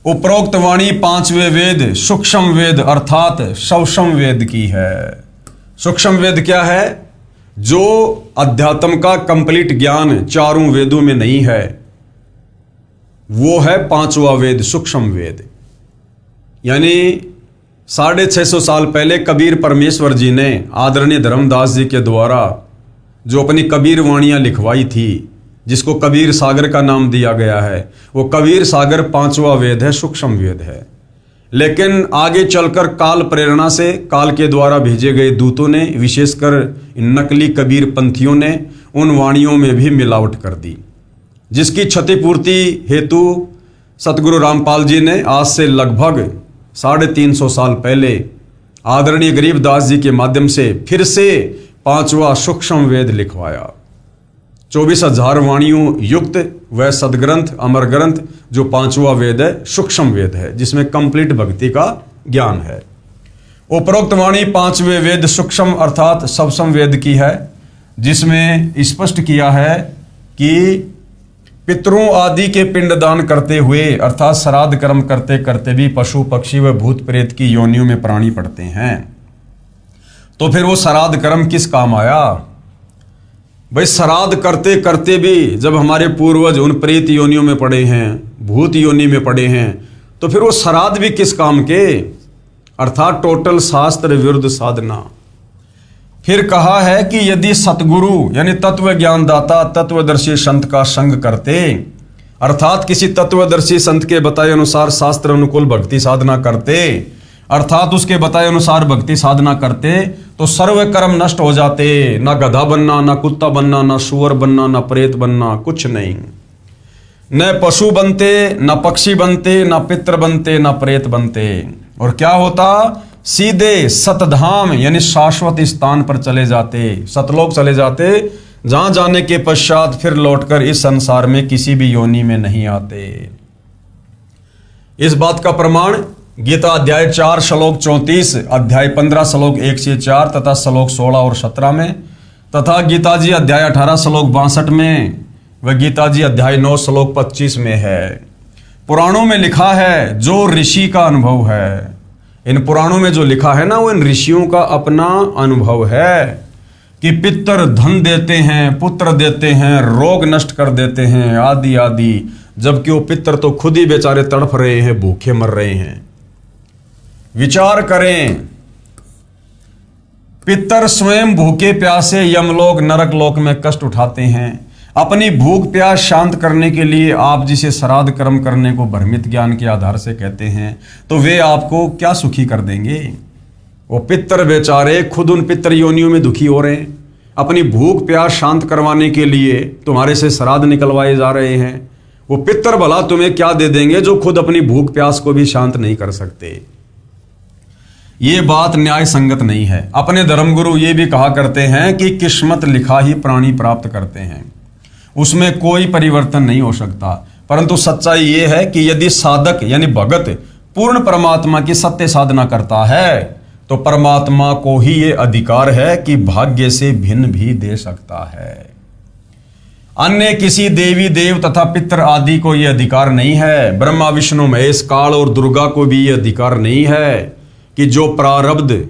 उपरोक्त वाणी 5वें वेद सूक्ष्म वेद अर्थात शवसम वेद की है। सूक्ष्म वेद क्या है? जो अध्यात्म का कंप्लीट ज्ञान चारों वेदों में नहीं है, वो है 5वां वेद सूक्ष्म वेद। यानी 650 साल पहले कबीर परमेश्वर जी ने आदरणीय धर्मदास जी के द्वारा जो अपनी कबीर वाणियां लिखवाई थी, जिसको कबीर सागर का नाम दिया गया है, वो कबीर सागर 5वां वेद है, सूक्ष्म वेद है। लेकिन आगे चलकर काल प्रेरणा से, काल के द्वारा भेजे गए दूतों ने, विशेषकर नकली कबीर पंथियों ने उन वाणियों में भी मिलावट कर दी, जिसकी क्षतिपूर्ति हेतु सतगुरु रामपाल जी ने आज से लगभग 350 साल पहले आदरणीय गरीबदास जी के माध्यम से फिर से 5वां सूक्ष्म वेद लिखवाया। 24,000 वाणियों युक्त वह सदग्रंथ, अमर ग्रंथ जो 5वां वेद है, सूक्ष्म वेद है, जिसमें कंप्लीट भक्ति का ज्ञान है। उपरोक्त वाणी पांचवें वेद सूक्ष्म अर्थात सप्तम वेद की है, जिसमें स्पष्ट किया है कि पितरों आदि के पिंडदान करते हुए अर्थात श्राद्ध कर्म करते करते भी पशु पक्षी व भूत प्रेत की योनियों में प्राणी पड़ते हैं। तो फिर वो श्राद्ध कर्म किस काम आया? भाई श्राद्ध करते करते भी जब हमारे पूर्वज उन प्रेत योनियों में पड़े हैं, भूत योनि में पड़े हैं, तो फिर वो श्राद्ध भी किस काम के? अर्थात टोटल शास्त्र विरुद्ध साधना। फिर कहा है कि यदि सतगुरु यानी तत्व ज्ञानदाता तत्वदर्शी संत का संग करते, अर्थात किसी तत्वदर्शी संत के बताए अनुसार शास्त्र अनुकूल भक्ति साधना करते, अर्थात उसके बताए अनुसार भक्ति साधना करते, तो सर्व कर्म नष्ट हो जाते। ना गधा बनना, ना कुत्ता बनना, ना सुअर बनना, ना प्रेत बनना, कुछ नहीं। न पशु बनते, न पक्षी बनते, न पितृ बनते, न प्रेत बनते। और क्या होता? सीधे सतधाम यानी शाश्वत स्थान पर चले जाते, सतलोक चले जाते, जहां जाने के पश्चात फिर लौटकर इस संसार में किसी भी योनि में नहीं आते। इस बात का प्रमाण गीता अध्याय 4 श्लोक 34, अध्याय 15 श्लोक 1 से 4 तथा श्लोक 16 और 17 में, तथा गीता जी अध्याय 18 श्लोक 62 में व गीता जी अध्याय 9 श्लोक 25 में है। पुराणों में लिखा है, जो ऋषि का अनुभव है, इन पुराणों में जो लिखा है ना, वो इन ऋषियों का अपना अनुभव है कि पितर धन देते हैं, पुत्र देते हैं, रोग नष्ट कर देते हैं, आदि आदि, जबकि वो पितर तो खुद ही बेचारे तड़फ रहे हैं, भूखे मर रहे हैं। विचार करें, पितर स्वयं भूखे प्यासे यमलोक नरक लोक में कष्ट उठाते हैं। अपनी भूख प्यास शांत करने के लिए आप जिसे श्राद्ध कर्म करने को भ्रमित ज्ञान के आधार से कहते हैं, तो वे आपको क्या सुखी कर देंगे? वो पितर बेचारे खुद उन पितर योनियों में दुखी हो रहे हैं, अपनी भूख प्यास शांत करवाने के लिए तुम्हारे से श्राद्ध निकलवाए जा रहे हैं। वो पितर भला तुम्हें क्या दे देंगे जो खुद अपनी भूख प्यास को भी शांत नहीं कर सकते? ये बात न्याय संगत नहीं है। अपने धर्मगुरु ये भी कहा करते हैं कि किस्मत लिखा ही प्राणी प्राप्त करते हैं, उसमें कोई परिवर्तन नहीं हो सकता। परंतु सच्चाई ये है कि यदि साधक यानी भगत पूर्ण परमात्मा की सत्य साधना करता है, तो परमात्मा को ही ये अधिकार है कि भाग्य से भिन्न भी दे सकता है। अन्य किसी देवी देव तथा पितर आदि को यह अधिकार नहीं है। ब्रह्मा विष्णु महेश काल और दुर्गा को भी यह अधिकार नहीं है कि जो प्रारब्ध,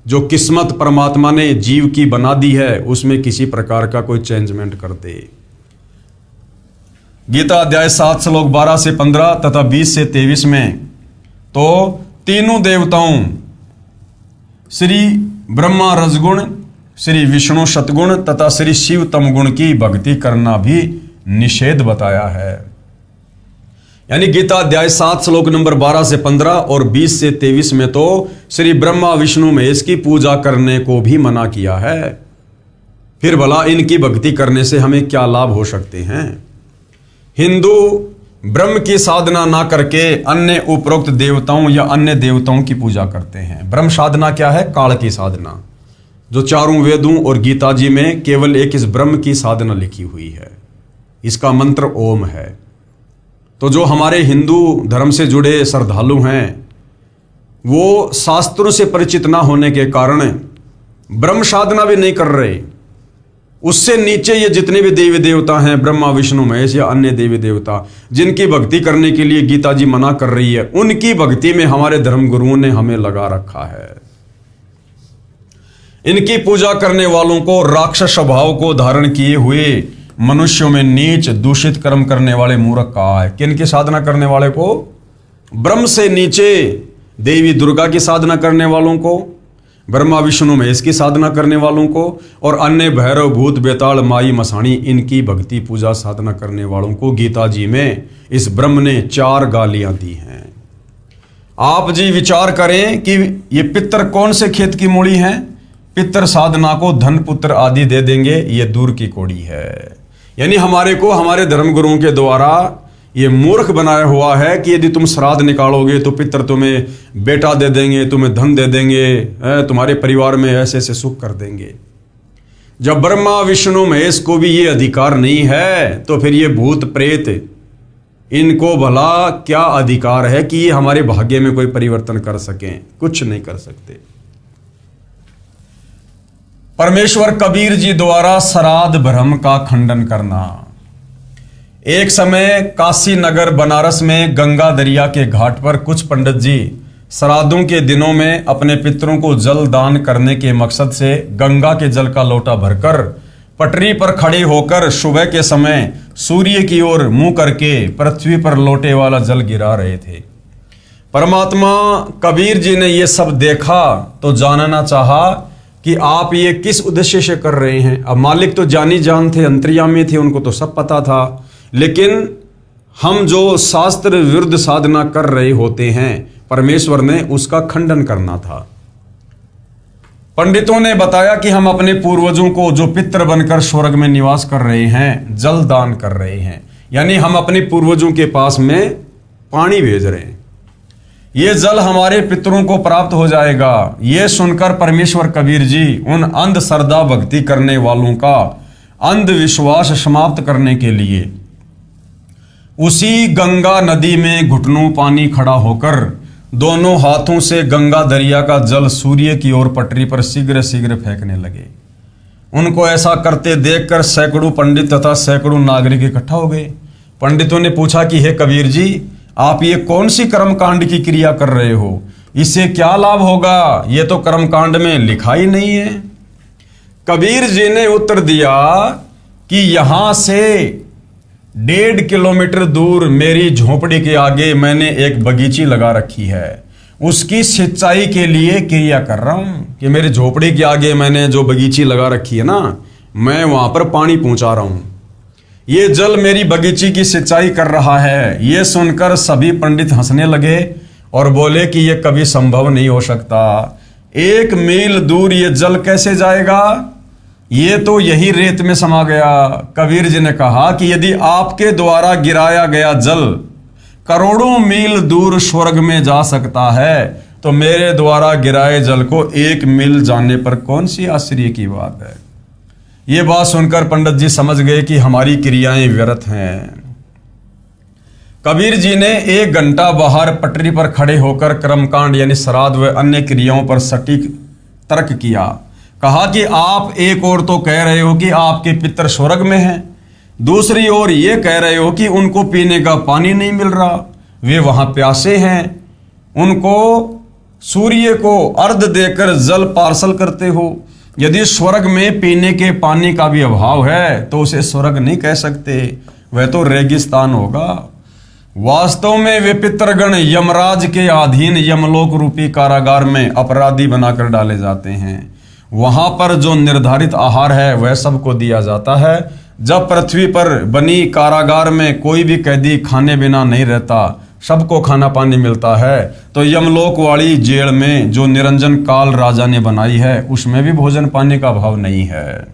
जो किस्मत परमात्मा ने जीव की बना दी है, उसमें किसी प्रकार का कोई चेंजमेंट कर दे। गीता अध्याय 7 श्लोक 12 से 15 तथा 20 से 23 में तो तीनों देवताओं श्री ब्रह्मा रजगुण, श्री विष्णु सतगुण तथा श्री शिव तमगुण की भक्ति करना भी निषेध बताया है। यानी गीता अध्याय 7 श्लोक नंबर 12 से 15 और 20 से 23 में तो श्री ब्रह्मा विष्णु महेश की पूजा करने को भी मना किया है। फिर भला इनकी भक्ति करने से हमें क्या लाभ हो सकते हैं? हिंदू ब्रह्म की साधना ना करके अन्य उपरोक्त देवताओं या अन्य देवताओं की पूजा करते हैं। ब्रह्म साधना क्या है? काल की साधना, जो चारों वेदों और गीता जी में केवल एक इस ब्रह्म की साधना लिखी हुई है। इसका मंत्र ओम है। तो जो हमारे हिंदू धर्म से जुड़े श्रद्धालु हैं, वो शास्त्रों से परिचित ना होने के कारण ब्रह्म साधना भी नहीं कर रहे। उससे नीचे ये जितने भी देवी देवता हैं, ब्रह्मा विष्णु महेश या अन्य देवी देवता, जिनकी भक्ति करने के लिए गीता जी मना कर रही है, उनकी भक्ति में हमारे धर्म गुरुओं ने हमें लगा रखा है। इनकी पूजा करने वालों को राक्षस स्वभाव को धारण किए हुए मनुष्यों में नीच दूषित कर्म करने वाले मूर्ख कहा है। किनकी साधना करने वाले को? ब्रह्म से नीचे देवी दुर्गा की साधना करने वालों को, ब्रह्मा विष्णु महेश की साधना करने वालों को, और अन्य भैरव भूत बेताल माई मसाणी इनकी भक्ति पूजा साधना करने वालों को गीता जी में इस ब्रह्म ने 4 गालियां दी हैं। आप जी विचार करें कि ये पितर कौन से खेत की मूली हैं? पितर साधना को धन पुत्र आदि दे देंगे, ये दूर की कौड़ी है। यानी हमारे को हमारे धर्म गुरुओं के द्वारा ये मूर्ख बनाया हुआ है कि यदि तुम श्राद्ध निकालोगे तो पितर तुम्हें बेटा दे देंगे, तुम्हें धन दे देंगे, तुम्हारे परिवार में ऐसे ऐसे सुख कर देंगे। जब ब्रह्मा विष्णु महेश को भी ये अधिकार नहीं है, तो फिर ये भूत प्रेत, इनको भला क्या अधिकार है कि ये हमारे भाग्य में कोई परिवर्तन कर सकें? कुछ नहीं कर सकते। परमेश्वर कबीर जी द्वारा श्राद्ध भ्रम का खंडन करना। एक समय काशी नगर बनारस में गंगा दरिया के घाट पर कुछ पंडित जी श्राद्धों के दिनों में अपने पितरों को जल दान करने के मकसद से गंगा के जल का लोटा भरकर पटरी पर खड़े होकर सुबह के समय सूर्य की ओर मुंह करके पृथ्वी पर लोटे वाला जल गिरा रहे थे। परमात्मा कबीर जी ने ये सब देखा तो जानना चाहा कि आप ये किस उद्देश्य से कर रहे हैं। अब मालिक तो जानी जान थे, अंतर्यामी थे, उनको तो सब पता था, लेकिन हम जो शास्त्र विरुद्ध साधना कर रहे होते हैं परमेश्वर ने उसका खंडन करना था। पंडितों ने बताया कि हम अपने पूर्वजों को जो पितृ बनकर स्वर्ग में निवास कर रहे हैं जल दान कर रहे हैं, यानी हम अपने पूर्वजों के पास में पानी भेज रहे हैं, ये जल हमारे पितरों को प्राप्त हो जाएगा। ये सुनकर परमेश्वर कबीर जी उन अंध श्रद्धा भक्ति करने वालों का अंधविश्वास समाप्त करने के लिए उसी गंगा नदी में घुटनों पानी खड़ा होकर दोनों हाथों से गंगा दरिया का जल सूर्य की ओर पटरी पर शीघ्र शीघ्र फेंकने लगे। उनको ऐसा करते देखकर सैकड़ों पंडित तथा सैकड़ों नागरिक इकट्ठा हो गए। पंडितों ने पूछा कि हे कबीर जी, आप ये कौन सी कर्मकांड की क्रिया कर रहे हो, इससे क्या लाभ होगा, ये तो कर्मकांड में लिखा ही नहीं है। कबीर जी ने उत्तर दिया कि यहां से 1.5 किलोमीटर दूर मेरी झोपड़ी के आगे मैंने एक बगीची लगा रखी है, उसकी सिंचाई के लिए क्रिया कर रहा हूं कि मेरी झोपड़ी के आगे मैंने जो बगीची लगा रखी है ना, मैं वहां पर पानी पहुंचा रहा हूं, ये जल मेरी बगीची की सिंचाई कर रहा है। ये सुनकर सभी पंडित हंसने लगे और बोले कि यह कभी संभव नहीं हो सकता, 1 मील दूर ये जल कैसे जाएगा, ये तो यही रेत में समा गया। कबीर जी ने कहा कि यदि आपके द्वारा गिराया गया जल करोड़ों मील दूर स्वर्ग में जा सकता है तो मेरे द्वारा गिराए जल को 1 मील जाने पर कौन सी आश्चर्य की बात है। ये बात सुनकर पंडित जी समझ गए कि हमारी क्रियाएं व्यर्थ हैं। कबीर जी ने 1 घंटा बाहर पटरी पर खड़े होकर कर्मकांड यानी श्राद्ध व अन्य क्रियाओं पर सटीक तर्क किया। कहा कि आप एक ओर तो कह रहे हो कि आपके पितर स्वर्ग में हैं, दूसरी ओर ये कह रहे हो कि उनको पीने का पानी नहीं मिल रहा, वे वहां प्यासे हैं, उनको सूर्य को अर्घ देकर जल पार्सल करते हो। यदि स्वर्ग में पीने के पानी का भी अभाव है तो उसे स्वर्ग नहीं कह सकते, वह तो रेगिस्तान होगा। वास्तव में वे पितरगण यमराज के अधीन यमलोक रूपी कारागार में अपराधी बनाकर डाले जाते हैं। वहां पर जो निर्धारित आहार है वह सबको दिया जाता है। जब पृथ्वी पर बनी कारागार में कोई भी कैदी खाने बिना नहीं रहता, सबको खाना पानी मिलता है, तो यमलोक वाली जेल में जो निरंजन काल राजा ने बनाई है उसमें भी भोजन पानी का अभाव नहीं है।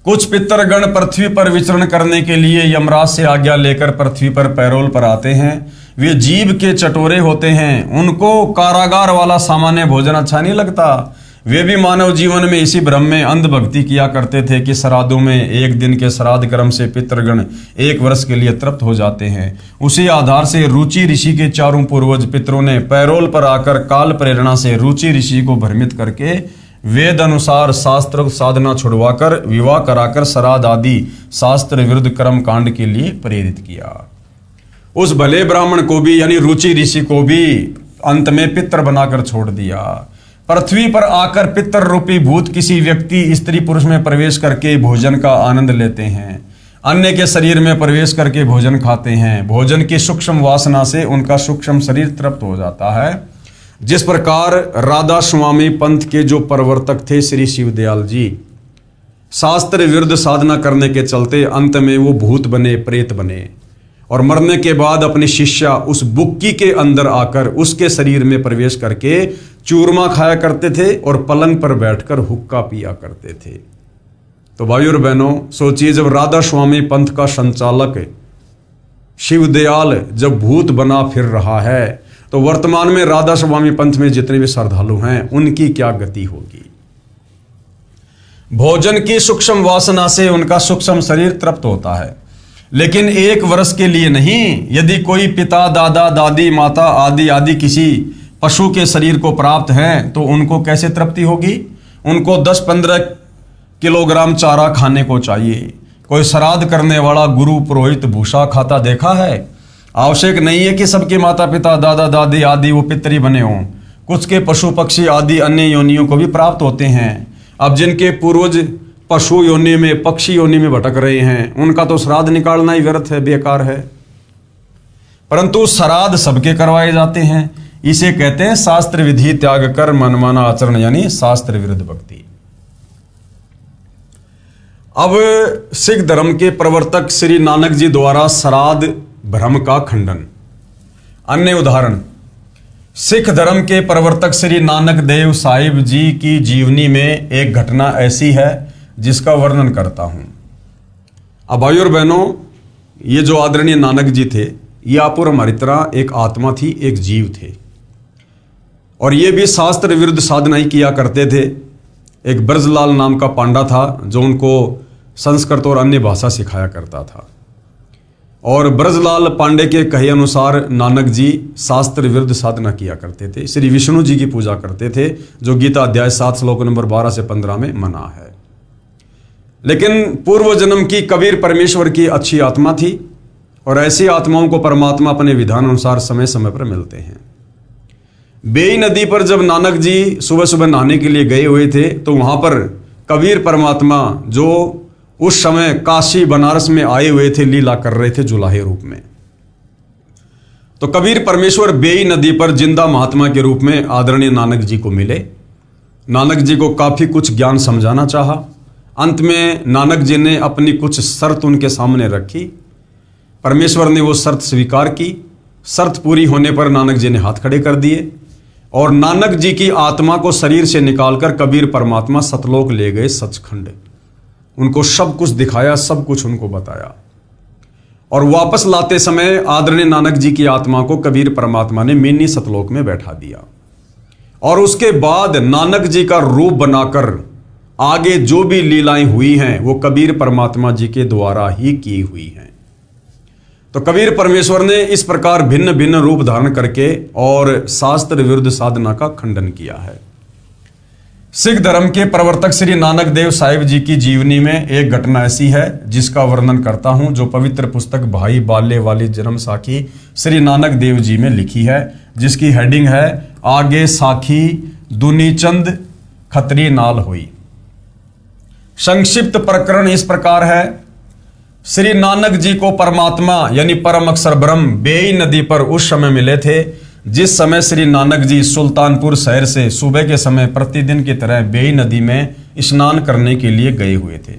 कुछ पितरगण पृथ्वी पर विचरण करने के लिए यमराज से आज्ञा लेकर पृथ्वी पर पैरोल पर आते हैं। वे जीभ के चटोरे होते हैं, उनको कारागार वाला सामान्य भोजन अच्छा नहीं लगता। वे भी मानव जीवन में इसी भ्रम में अंध भक्ति किया करते थे कि श्राद्धों में 1 दिन के श्राद्ध कर्म से पितृगण 1 वर्ष के लिए तृप्त हो जाते हैं। उसी आधार से रुचि ऋषि के चारों पूर्वज पितरों ने पैरोल पर आकर काल प्रेरणा से रुचि ऋषि को भ्रमित करके वेद अनुसार शास्त्र साधना छुड़वाकर विवाह कराकर श्राद्ध आदि शास्त्र विरुद्ध कर्म कांड के लिए प्रेरित किया। उस भले ब्राह्मण को भी यानी रुचि ऋषि को भी अंत में पितर बनाकर छोड़ दिया। पृथ्वी पर आकर पितर रूपी भूत किसी व्यक्ति स्त्री पुरुष में प्रवेश करके भोजन का आनंद लेते हैं, अन्य के शरीर में प्रवेश करके भोजन खाते हैं। भोजन की सूक्ष्म वासना से उनका सूक्ष्म शरीर तृप्त हो जाता है। जिस प्रकार राधा स्वामी पंथ के जो प्रवर्तक थे श्री शिवदयाल जी, शास्त्र विरुद्ध साधना करने के चलते अंत में वो भूत बने, प्रेत बने और मरने के बाद अपनी शिष्या उस बुक्की के अंदर आकर उसके शरीर में प्रवेश करके चूरमा खाया करते थे और पलंग पर बैठकर हुक्का पिया करते थे। तो भाइयों और बहनों, सोचिए, जब राधा स्वामी पंथ का संचालक शिवदयाल जब भूत बना फिर रहा है तो वर्तमान में राधा स्वामी पंथ में जितने भी श्रद्धालु हैं उनकी क्या गति होगी। भोजन की सूक्ष्म वासना से उनका सूक्ष्म शरीर तृप्त होता है, लेकिन 1 वर्ष के लिए नहीं। यदि कोई पिता, दादा, दादी, माता आदि आदि किसी पशु के शरीर को प्राप्त हैं तो उनको कैसे तृप्ति होगी। उनको 10-15 किलोग्राम चारा खाने को चाहिए। कोई श्राद्ध करने वाला गुरु पुरोहित भूसा खाता देखा है? आवश्यक नहीं है कि सबके माता पिता दादा दादी आदि वो पितरी बने हों। कुछ के पशु पक्षी आदि अन्य योनियों को भी प्राप्त होते हैं। अब जिनके पूर्वज पशु योनि में पक्षी योनि में भटक रहे हैं, उनका तो श्राद्ध निकालना ही व्यर्थ है, बेकार है। परंतु श्राद्ध सबके करवाए जाते हैं। इसे कहते हैं शास्त्र विधि त्याग कर मनमाना आचरण, यानी शास्त्र विरुद्ध भक्ति। अब सिख धर्म के प्रवर्तक श्री नानक जी द्वारा श्राद्ध भ्रम का खंडन। अन्य उदाहरण, सिख धर्म के प्रवर्तक श्री नानक देव साहिब जी की जीवनी में एक घटना ऐसी है जिसका वर्णन करता हूं। अब भाइयों और बहनों, ये जो आदरणीय नानक जी थे, ये आप और हमारी तरह एक आत्मा थी, एक जीव थे, और ये भी शास्त्र विरुद्ध साधना ही किया करते थे। एक ब्रजलाल नाम का पांडा था जो उनको संस्कृत और अन्य भाषा सिखाया करता था, और ब्रजलाल पांडे के कहे अनुसार नानक जी शास्त्र विरुद्ध साधना किया करते थे। श्री विष्णु जी की पूजा करते थे, जो गीता अध्याय 7 श्लोक नंबर 12 से 15 में मना है। लेकिन पूर्व जन्म की कबीर परमेश्वर की अच्छी आत्मा थी, और ऐसी आत्माओं को परमात्मा अपने विधान अनुसार समय समय पर मिलते हैं। बेई नदी पर जब नानक जी सुबह सुबह नहाने के लिए गए हुए थे, तो वहां पर कबीर परमात्मा जो उस समय काशी बनारस में आए हुए थे, लीला कर रहे थे जुलाहे रूप में। तो कबीर परमेश्वर बेई नदी पर जिंदा महात्मा के रूप में आदरणीय नानक जी को मिले। नानक जी को काफी कुछ ज्ञान समझाना चाहा। अंत में नानक जी ने अपनी कुछ शर्त उनके सामने रखी। परमेश्वर ने वो शर्त स्वीकार की। शर्त पूरी होने पर नानक जी ने हाथ खड़े कर दिए, और नानक जी की आत्मा को शरीर से निकालकर कबीर परमात्मा सतलोक ले गए, सचखंड। उनको सब कुछ दिखाया, सब कुछ उनको बताया, और वापस लाते समय आदरणीय नानक जी की आत्मा को कबीर परमात्मा ने मिनी सतलोक में बैठा दिया। और उसके बाद नानक जी का रूप बनाकर आगे जो भी लीलाएं हुई हैं वो कबीर परमात्मा जी के द्वारा ही की हुई हैं। तो कबीर परमेश्वर ने इस प्रकार भिन्न भिन्न रूप धारण करके और शास्त्र विरुद्ध साधना का खंडन किया है। सिख धर्म के प्रवर्तक श्री नानक देव साहिब जी की जीवनी में एक घटना ऐसी है जिसका वर्णन करता हूं, जो पवित्र पुस्तक भाई बाले वाली जन्म साखी श्री नानक देव जी में लिखी है, जिसकी हेडिंग है आगे साखी दुनीचंद खतरी नाल हुई। संक्षिप्त प्रकरण इस प्रकार है। श्री नानक जी को परमात्मा यानी परम अक्षर ब्रह्म बेई नदी पर उस समय मिले थे जिस समय श्री नानक जी सुल्तानपुर शहर से सुबह के समय प्रतिदिन की तरह बेई नदी में स्नान करने के लिए गए हुए थे।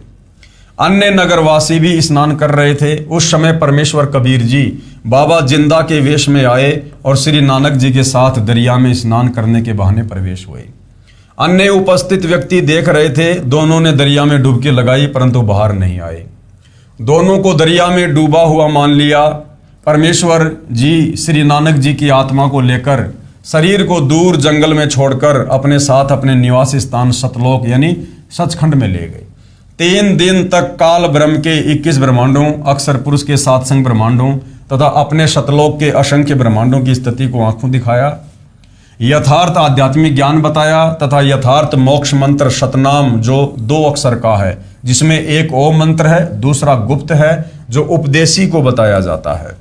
अन्य नगरवासी भी स्नान कर रहे थे। उस समय परमेश्वर कबीर जी बाबा जिंदा के वेश में आए और श्री नानक जी के साथ दरिया में स्नान करने के बहाने प्रवेश हुए। अन्य उपस्थित व्यक्ति देख रहे थे। दोनों ने दरिया में डुबकी लगाई परंतु बाहर नहीं आए। दोनों को दरिया में डूबा हुआ मान लिया। परमेश्वर जी श्री नानक जी की आत्मा को लेकर शरीर को दूर जंगल में छोड़कर अपने साथ अपने निवास स्थान सतलोक यानी सचखंड में ले गए। 3 दिन तक काल ब्रह्म के 21 ब्रह्मांडों, अक्षर पुरुष के 7 संग ब्रह्मांडों तथा अपने सतलोक के असंख्य ब्रह्मांडों की स्थिति को आंखों दिखाया, यथार्थ आध्यात्मिक ज्ञान बताया तथा यथार्थ मोक्ष मंत्र सतनाम जो 2 अक्षर का है, जिसमें एक ओम मंत्र है, दूसरा गुप्त है जो उपदेशी को बताया जाता है,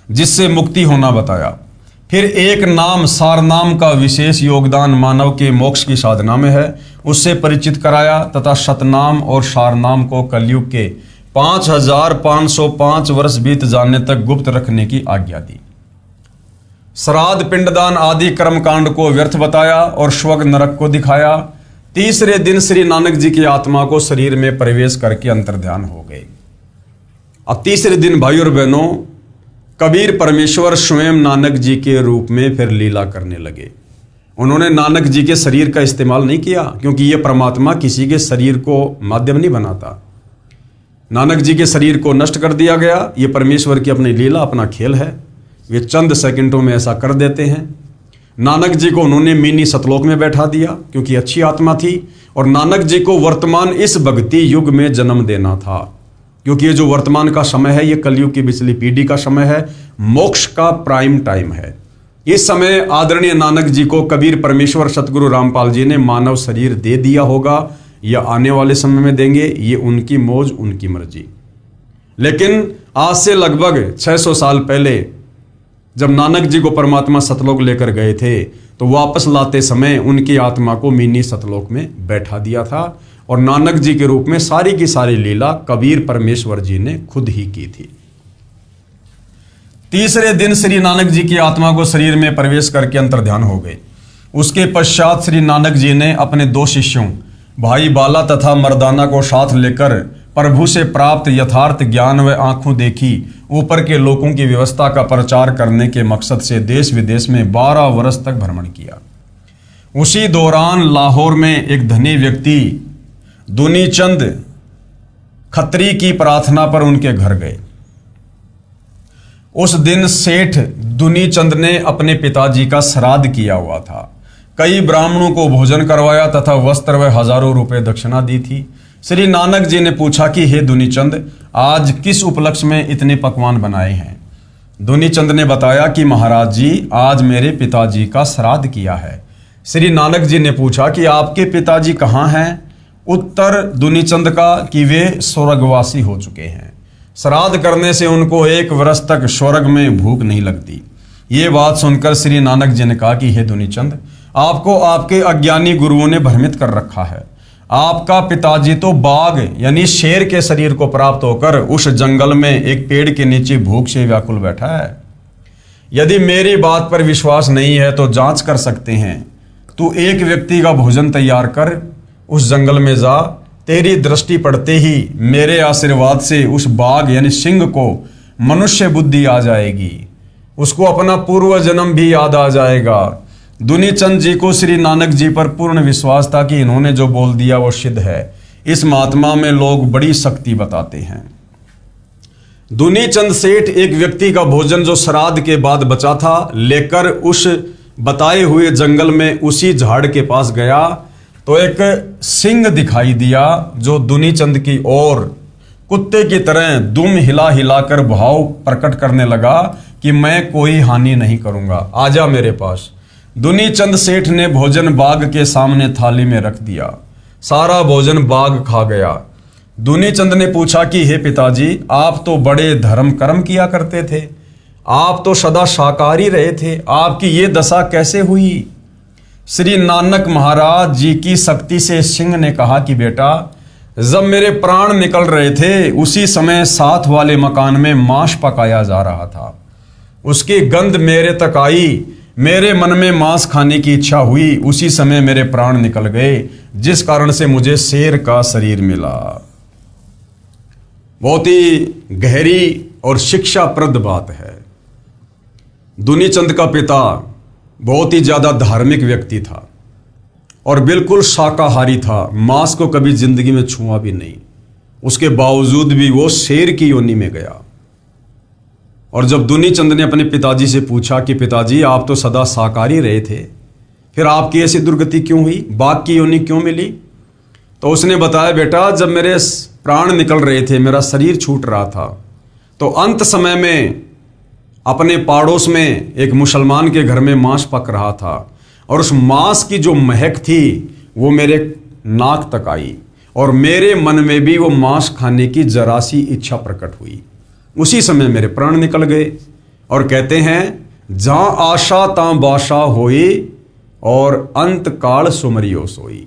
जिससे मुक्ति होना बताया। फिर एक नाम सारनाम का विशेष योगदान मानव के मोक्ष की साधना में है, उससे परिचित कराया तथा सतनाम और सारनाम को कलयुग के 5505 वर्ष बीत जाने तक गुप्त रखने की आज्ञा दी। श्राद्ध पिंडदान आदि कर्मकांड को व्यर्थ बताया और स्वर्ग नरक को दिखाया। तीसरे दिन श्री नानक जी की आत्मा को शरीर में प्रवेश करके अंतर्ध्यान हो गए। अब तीसरे दिन भाइयों और बहनों, कबीर परमेश्वर स्वयं नानक जी के रूप में फिर लीला करने लगे। उन्होंने नानक जी के शरीर का इस्तेमाल नहीं किया, क्योंकि यह परमात्मा किसी के शरीर को माध्यम नहीं बनाता। नानक जी के शरीर को नष्ट कर दिया गया। यह परमेश्वर की अपनी लीला, अपना खेल है। वे चंद सेकंडों में ऐसा कर देते हैं। नानक जी को उन्होंने मिनी सतलोक में बैठा दिया क्योंकि अच्छी आत्मा थी, और नानक जी को वर्तमान इस भक्ति युग में जन्म देना था, क्योंकि ये जो वर्तमान का समय है ये कलयुग की पिछली पीढ़ी का समय है, मोक्ष का प्राइम टाइम है। इस समय आदरणीय नानक जी को कबीर परमेश्वर सतगुरु रामपाल जी ने मानव शरीर दे दिया होगा या आने वाले समय में देंगे, ये उनकी मौज, उनकी मर्जी। लेकिन आज से लगभग 600 साल पहले जब नानक जी को परमात्मा सतलोक लेकर गए थे तो वापस लाते समय उनकी आत्मा को मिनी सतलोक में बैठा दिया था और नानक जी के रूप में सारी की सारी लीला कबीर परमेश्वर जी ने खुद ही की थी। तीसरे दिन श्री नानक जी की आत्मा को शरीर में प्रवेश करके अंतर्ध्यान हो गए। उसके पश्चात श्री नानक जी ने अपने 2 शिष्यों भाई बाला तथा मर्दाना को साथ लेकर प्रभु से प्राप्त यथार्थ ज्ञान व आंखों देखी ऊपर के लोगों की व्यवस्था का प्रचार करने के मकसद से देश विदेश में 12 वर्ष तक भ्रमण किया। उसी दौरान लाहौर में एक धनी व्यक्ति दुनीचंद खत्री की प्रार्थना पर उनके घर गए। उस दिन सेठ दुनीचंद ने अपने पिताजी का श्राद्ध किया हुआ था। कई ब्राह्मणों को भोजन करवाया तथा वस्त्र व हजारों रुपए दक्षिणा दी थी। श्री नानक जी ने पूछा कि हे दुनीचंद, आज किस उपलक्ष्य में इतने पकवान बनाए हैं? दुनीचंद ने बताया कि महाराज जी, आज मेरे पिताजी का श्राद्ध किया है। श्री नानक जी ने पूछा कि आपके पिताजी कहाँ हैं? उत्तर दुनीचंद का कि वे स्वर्गवासी हो चुके हैं। श्राद्ध करने से उनको 1 वर्ष तक स्वर्ग में भूख नहीं लगती। ये बात सुनकर श्री नानक जी ने कहा कि हे दुनीचंद, आपको आपके अज्ञानी गुरुओं ने भ्रमित कर रखा है। आपका पिताजी तो बाघ यानी शेर के शरीर को प्राप्त होकर उस जंगल में एक पेड़ के नीचे भूख से व्याकुल बैठा है। यदि मेरी बात पर विश्वास नहीं है तो जांच कर सकते हैं। तू एक व्यक्ति का भोजन तैयार कर, उस जंगल में जा। तेरी दृष्टि पड़ते ही मेरे आशीर्वाद से उस बाघ यानी सिंह को मनुष्य बुद्धि आ जाएगी, उसको अपना पूर्व जन्म भी याद आ जाएगा। दुनीचंद जी को श्री नानक जी पर पूर्ण विश्वास था कि इन्होंने जो बोल दिया वो सिद्ध है। इस महात्मा में लोग बड़ी शक्ति बताते हैं। दुनीचंद सेठ एक व्यक्ति का भोजन जो श्राद्ध के बाद बचा था लेकर उस बताए हुए जंगल में उसी झाड़ के पास गया तो एक सिंह दिखाई दिया जो दुनीचंद की ओर कुत्ते की तरह दुम हिला हिलाकर भाव प्रकट करने लगा कि मैं कोई हानि नहीं करूंगा, आजा मेरे पास। दुनीचंद सेठ ने भोजन बाघ के सामने थाली में रख दिया। सारा भोजन बाघ खा गया। दुनीचंद ने पूछा कि हे पिताजी, आप तो बड़े धर्म कर्म किया करते थे, आप तो सदा शाकाहारी रहे थे, आपकी ये दशा कैसे हुई? श्री नानक महाराज जी की शक्ति से सिंह ने कहा कि बेटा, जब मेरे प्राण निकल रहे थे उसी समय साथ वाले मकान में मांस पकाया जा रहा था। उसकी गंध मेरे तक आई, मेरे मन में मांस खाने की इच्छा हुई, उसी समय मेरे प्राण निकल गए, जिस कारण से मुझे शेर का शरीर मिला। बहुत ही गहरी और शिक्षाप्रद बात है। दुनीचंद का पिता बहुत ही ज्यादा धार्मिक व्यक्ति था और बिल्कुल शाकाहारी था, मांस को कभी जिंदगी में छुआ भी नहीं। उसके बावजूद भी वो शेर की योनि में गया। और जब दुनीचंद ने अपने पिताजी से पूछा कि पिताजी, आप तो सदा शाकाहारी रहे थे, फिर आपकी ऐसी दुर्गति क्यों हुई, बाघ की योनि क्यों मिली? तो उसने बताया, बेटा, जब मेरे प्राण निकल रहे थे, मेरा शरीर छूट रहा था, तो अंत समय में अपने पड़ोस में एक मुसलमान के घर में मांस पक रहा था और उस मांस की जो महक थी वो मेरे नाक तक आई और मेरे मन में भी वो मांस खाने की जरा सी इच्छा प्रकट हुई। उसी समय मेरे प्राण निकल गए। और कहते हैं, जहां आशा तां बाशा होई और अंत काल सुमरियो सोई।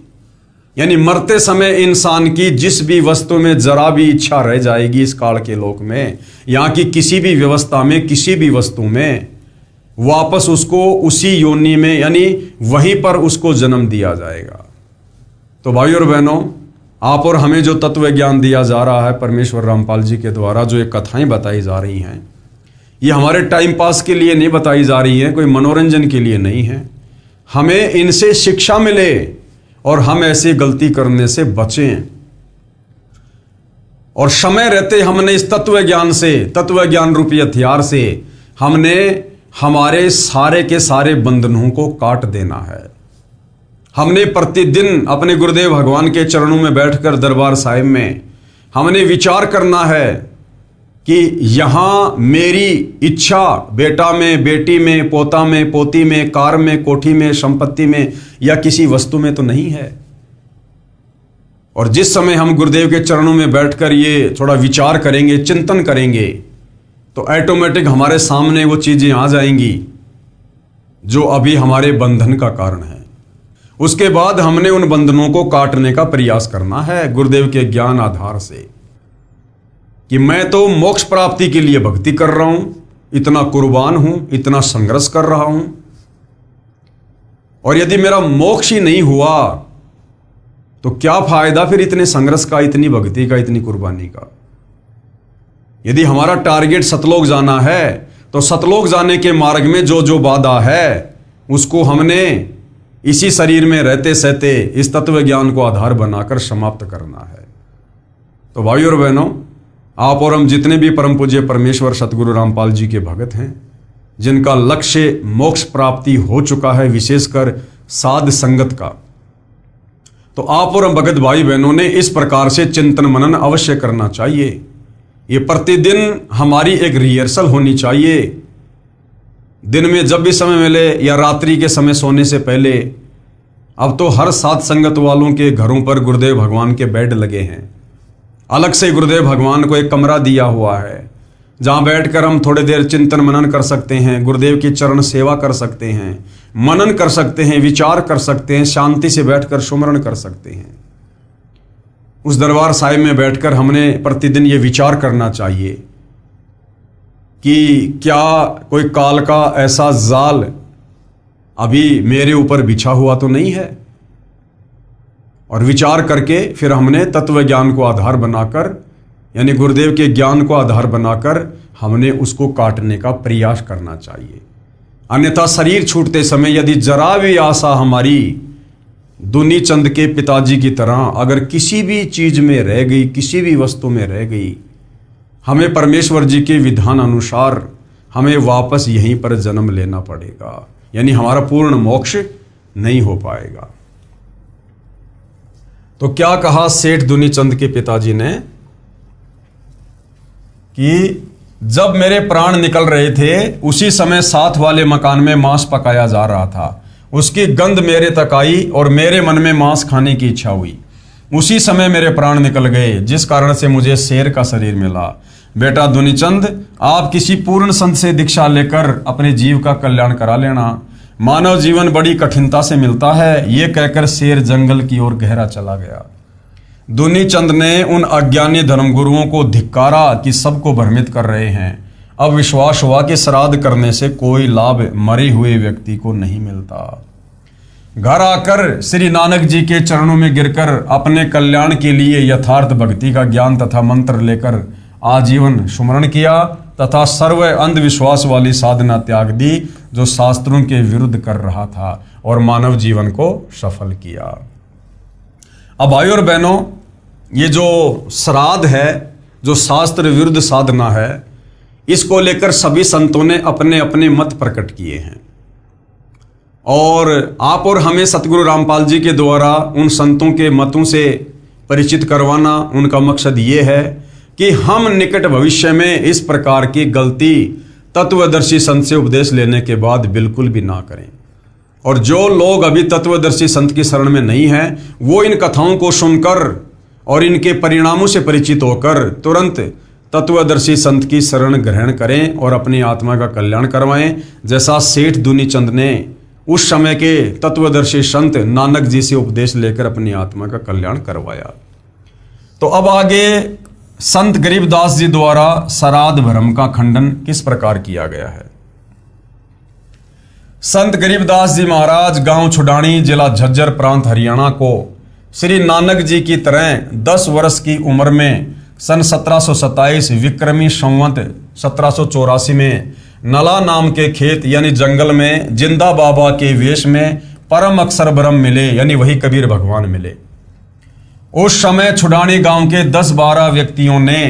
यानी मरते समय इंसान की जिस भी वस्तु में जरा भी इच्छा रह जाएगी इस काल के लोक में, यहाँ की किसी भी व्यवस्था में, किसी भी वस्तु में, वापस उसको उसी योनि में यानी वहीं पर उसको जन्म दिया जाएगा। तो भाई और बहनों, आप और हमें जो तत्व ज्ञान दिया जा रहा है परमेश्वर रामपाल जी के द्वारा, जो ये कथाएं बताई जा रही हैं, ये हमारे टाइम पास के लिए नहीं बताई जा रही हैं, कोई मनोरंजन के लिए नहीं है। हमें इनसे शिक्षा मिले और हम ऐसी गलती करने से बचें। और समय रहते हमने इस तत्व ज्ञान से, तत्व ज्ञान रूपी हथियार से हमने हमारे सारे के सारे बंधनों को काट देना है। हमने प्रतिदिन अपने गुरुदेव भगवान के चरणों में बैठकर दरबार साहिब में हमने विचार करना है कि यहाँ मेरी इच्छा बेटा में, बेटी में, पोता में, पोती में, कार में, कोठी में, संपत्ति में या किसी वस्तु में तो नहीं है। और जिस समय हम गुरुदेव के चरणों में बैठकर ये थोड़ा विचार करेंगे, चिंतन करेंगे, तो ऑटोमेटिक हमारे सामने वो चीजें आ जाएंगी जो अभी हमारे बंधन का कारण है। उसके बाद हमने उन बंधनों को काटने का प्रयास करना है गुरुदेव के ज्ञान आधार से, कि मैं तो मोक्ष प्राप्ति के लिए भक्ति कर रहा हूं, इतना कुर्बान हूं, इतना संघर्ष कर रहा हूं, और यदि मेरा मोक्ष ही नहीं हुआ तो क्या फायदा फिर इतने संघर्ष का, इतनी भक्ति का, इतनी कुर्बानी का। यदि हमारा टारगेट सतलोक जाना है तो सतलोक जाने के मार्ग में जो जो बाधा है उसको हमने इसी शरीर में रहते सहते इस तत्व ज्ञान को आधार बनाकर समाप्त करना है। तो भाइयों और बहनों, आप और हम जितने भी परम पूज्य परमेश्वर सतगुरु रामपाल जी के भगत हैं, जिनका लक्ष्य मोक्ष प्राप्ति हो चुका है, विशेषकर साध संगत का, तो आप और हम भगत भाई बहनों ने इस प्रकार से चिंतन मनन अवश्य करना चाहिए। ये प्रतिदिन हमारी एक रिहर्सल होनी चाहिए। दिन में जब भी समय मिले या रात्रि के समय सोने से पहले, अब तो हर साध संगत वालों के घरों पर गुरुदेव भगवान के बेड लगे हैं। अलग से गुरुदेव भगवान को एक कमरा दिया हुआ है जहां बैठकर हम थोड़ी देर चिंतन मनन कर सकते हैं, गुरुदेव की चरण सेवा कर सकते हैं, मनन कर सकते हैं, विचार कर सकते हैं, शांति से बैठकर सुमरण कर सकते हैं। उस दरबार साहिब में बैठकर हमने प्रतिदिन ये विचार करना चाहिए कि क्या कोई काल का ऐसा जाल अभी मेरे ऊपर बिछा हुआ तो नहीं है, और विचार करके फिर हमने तत्व ज्ञान को आधार बनाकर, यानी गुरुदेव के ज्ञान को आधार बनाकर हमने उसको काटने का प्रयास करना चाहिए। अन्यथा शरीर छूटते समय यदि जरा भी आशा हमारी दुनी चंद के पिताजी की तरह अगर किसी भी चीज में रह गई, किसी भी वस्तु में रह गई, हमें परमेश्वर जी के विधान अनुसार हमें वापस यहीं पर जन्म लेना पड़ेगा, यानी हमारा पूर्ण मोक्ष नहीं हो पाएगा। तो क्या कहा सेठ दुनीचंद के पिताजी ने कि जब मेरे प्राण निकल रहे थे उसी समय साथ वाले मकान में मांस पकाया जा रहा था। उसकी गंध मेरे तक आई और मेरे मन में मांस खाने की इच्छा हुई। उसी समय मेरे प्राण निकल गए, जिस कारण से मुझे शेर का शरीर मिला। बेटा दुनीचंद, आप किसी पूर्ण संत से दीक्षा लेकर अपने जीव का कल्याण करा लेना। मानव जीवन बड़ी कठिनता से मिलता है। ये कहकर शेर जंगल की ओर गहरा चला गया। दुनीचंद ने उन अज्ञानी धर्मगुरुओं को धिक्कारा कि सबको भ्रमित कर रहे हैं। अब विश्वास हुआ कि श्राद्ध करने से कोई लाभ मरे हुए व्यक्ति को नहीं मिलता। घर आकर श्री नानक जी के चरणों में गिरकर अपने कल्याण के लिए यथार्थ भक्ति का ज्ञान तथा मंत्र लेकर आजीवन सुमरण किया तथा सर्व अंधविश्वास वाली साधना त्याग दी जो शास्त्रों के विरुद्ध कर रहा था, और मानव जीवन को सफल किया। अब भाइयों और बहनों, ये जो श्राद्ध है, जो शास्त्र विरुद्ध साधना है, इसको लेकर सभी संतों ने अपने अपने मत प्रकट किए हैं, और आप और हमें सतगुरु रामपाल जी के द्वारा उन संतों के मतों से परिचित करवाना उनका मकसद ये है कि हम निकट भविष्य में इस प्रकार की गलती तत्वदर्शी संत से उपदेश लेने के बाद बिल्कुल भी ना करें। और जो लोग अभी तत्वदर्शी संत की शरण में नहीं हैं, वो इन कथाओं को सुनकर और इनके परिणामों से परिचित होकर तुरंत तत्वदर्शी संत की शरण ग्रहण करें और अपनी आत्मा का कल्याण करवाएं, जैसा सेठ दुनीचंद ने उस समय के तत्वदर्शी संत नानक जी से उपदेश लेकर अपनी आत्मा का कल्याण करवाया। तो अब आगे संत गरीबदास जी द्वारा श्राद्ध भ्रम का खंडन किस प्रकार किया गया है। संत गरीबदास जी महाराज गांव छुडानी, जिला झज्जर, प्रांत हरियाणा को श्री नानक जी की तरह 10 वर्ष की उम्र में सन 1727 विक्रमी संवत 1784 में नला नाम के खेत यानी जंगल में जिंदा बाबा के वेश में परम अक्षर ब्रह्म मिले, यानी वही कबीर भगवान मिले। उस समय छुडानी गांव के 10-12 व्यक्तियों ने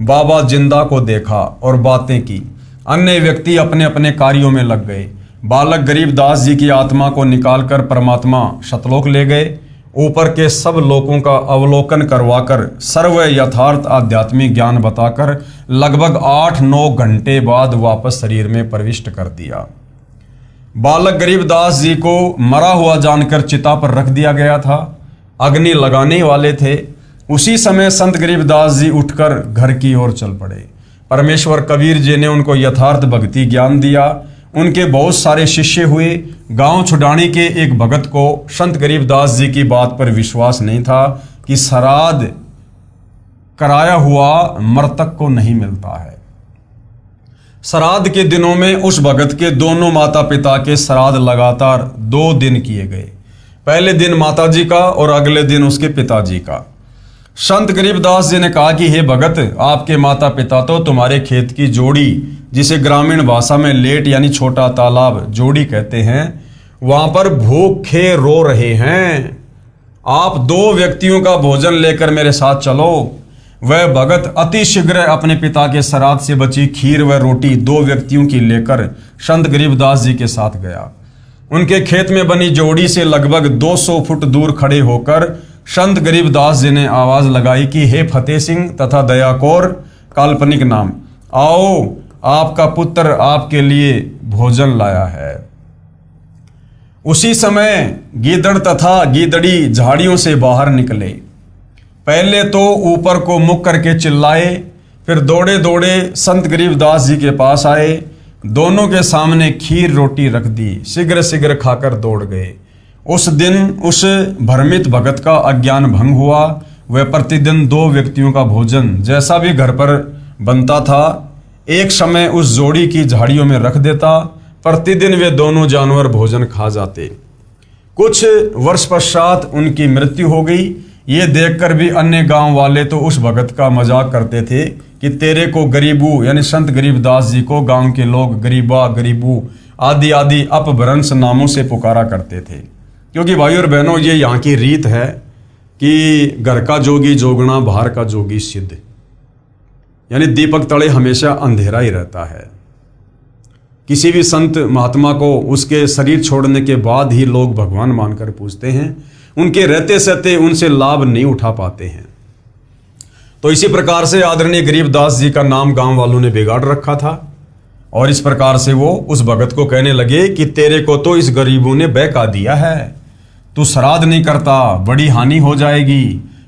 बाबा जिंदा को देखा और बातें की। अन्य व्यक्ति अपने अपने कार्यों में लग गए। बालक गरीबदास जी की आत्मा को निकालकर परमात्मा सतलोक ले गए। ऊपर के सब लोकों का अवलोकन करवाकर सर्व यथार्थ आध्यात्मिक ज्ञान बताकर लगभग 8-9 घंटे बाद वापस शरीर में प्रविष्ट कर दिया। बालक गरीबदास जी को मरा हुआ जानकर चिता पर रख दिया गया था। अग्नि लगाने वाले थे। उसी समय संत गरीबदास जी उठकर घर की ओर चल पड़े। परमेश्वर कबीर जी ने उनको यथार्थ भक्ति ज्ञान दिया। उनके बहुत सारे शिष्य हुए। गांव छुडानी के एक भगत को संत गरीबदास जी की बात पर विश्वास नहीं था कि श्राद्ध कराया हुआ मृतक को नहीं मिलता है। श्राद्ध के दिनों में उस भगत के दोनों माता पिता के श्राद्ध लगातार 2 दिन किए गए। पहले दिन माता जी का और अगले दिन उसके पिताजी का। संत गरीबदास जी ने कहा कि हे भगत, आपके माता पिता तो तुम्हारे खेत की जोड़ी, जिसे ग्रामीण भाषा में लेट यानी छोटा तालाब जोड़ी कहते हैं, वहां पर भूखे रो रहे हैं। आप 2 व्यक्तियों का भोजन लेकर मेरे साथ चलो। वह भगत अति शीघ्र अपने पिता के श्राद्ध से बची खीर व रोटी 2 व्यक्तियों की लेकर संत गरीबदास जी के साथ गया। उनके खेत में बनी जोड़ी से लगभग 200 फुट दूर खड़े होकर संत गरीबदास जी ने आवाज लगाई कि हे फतेह सिंह तथा दया कौर, काल्पनिक नाम, आओ, आपका पुत्र आपके लिए भोजन लाया है। उसी समय गीदड़ तथा गीदड़ी झाड़ियों से बाहर निकले। पहले तो ऊपर को मुख करके चिल्लाए, फिर दौड़े दौड़े संत गरीबदास जी के पास आए। दोनों के सामने खीर रोटी रख दी। शीघ्र शीघ्र खाकर दौड़ गए। उस दिन उस भ्रमित भगत का अज्ञान भंग हुआ। वह प्रतिदिन 2 व्यक्तियों का भोजन जैसा भी घर पर बनता था, एक समय उस जोड़ी की झाड़ियों में रख देता। प्रतिदिन वे दोनों जानवर भोजन खा जाते। कुछ वर्ष पश्चात उनकी मृत्यु हो गई। ये देखकर भी अन्य गांव वाले तो उस भगत का मजाक करते थे कि तेरे को गरीबू यानी संत गरीबदास जी को गांव के लोग गरीबा, गरीबू आदि आदि अपभ्रंश नामों से पुकारा करते थे। क्योंकि भाई और बहनों, ये यहाँ की रीत है कि घर का जोगी जोगना, बाहर का जोगी सिद्ध, यानी दीपक तले हमेशा अंधेरा ही रहता है। किसी भी संत महात्मा को उसके शरीर छोड़ने के बाद ही लोग भगवान मानकर पूजते हैं। उनके रहते सहते उनसे लाभ नहीं उठा पाते हैं। तो इसी प्रकार से आदरणीय गरीबदास जी का नाम गांव वालों ने बिगाड़ रखा था और इस प्रकार से वो उस भगत को कहने लगे कि तेरे को तो इस गरीबों ने बहका दिया है, तू श्राद्ध नहीं करता, बड़ी हानि हो जाएगी।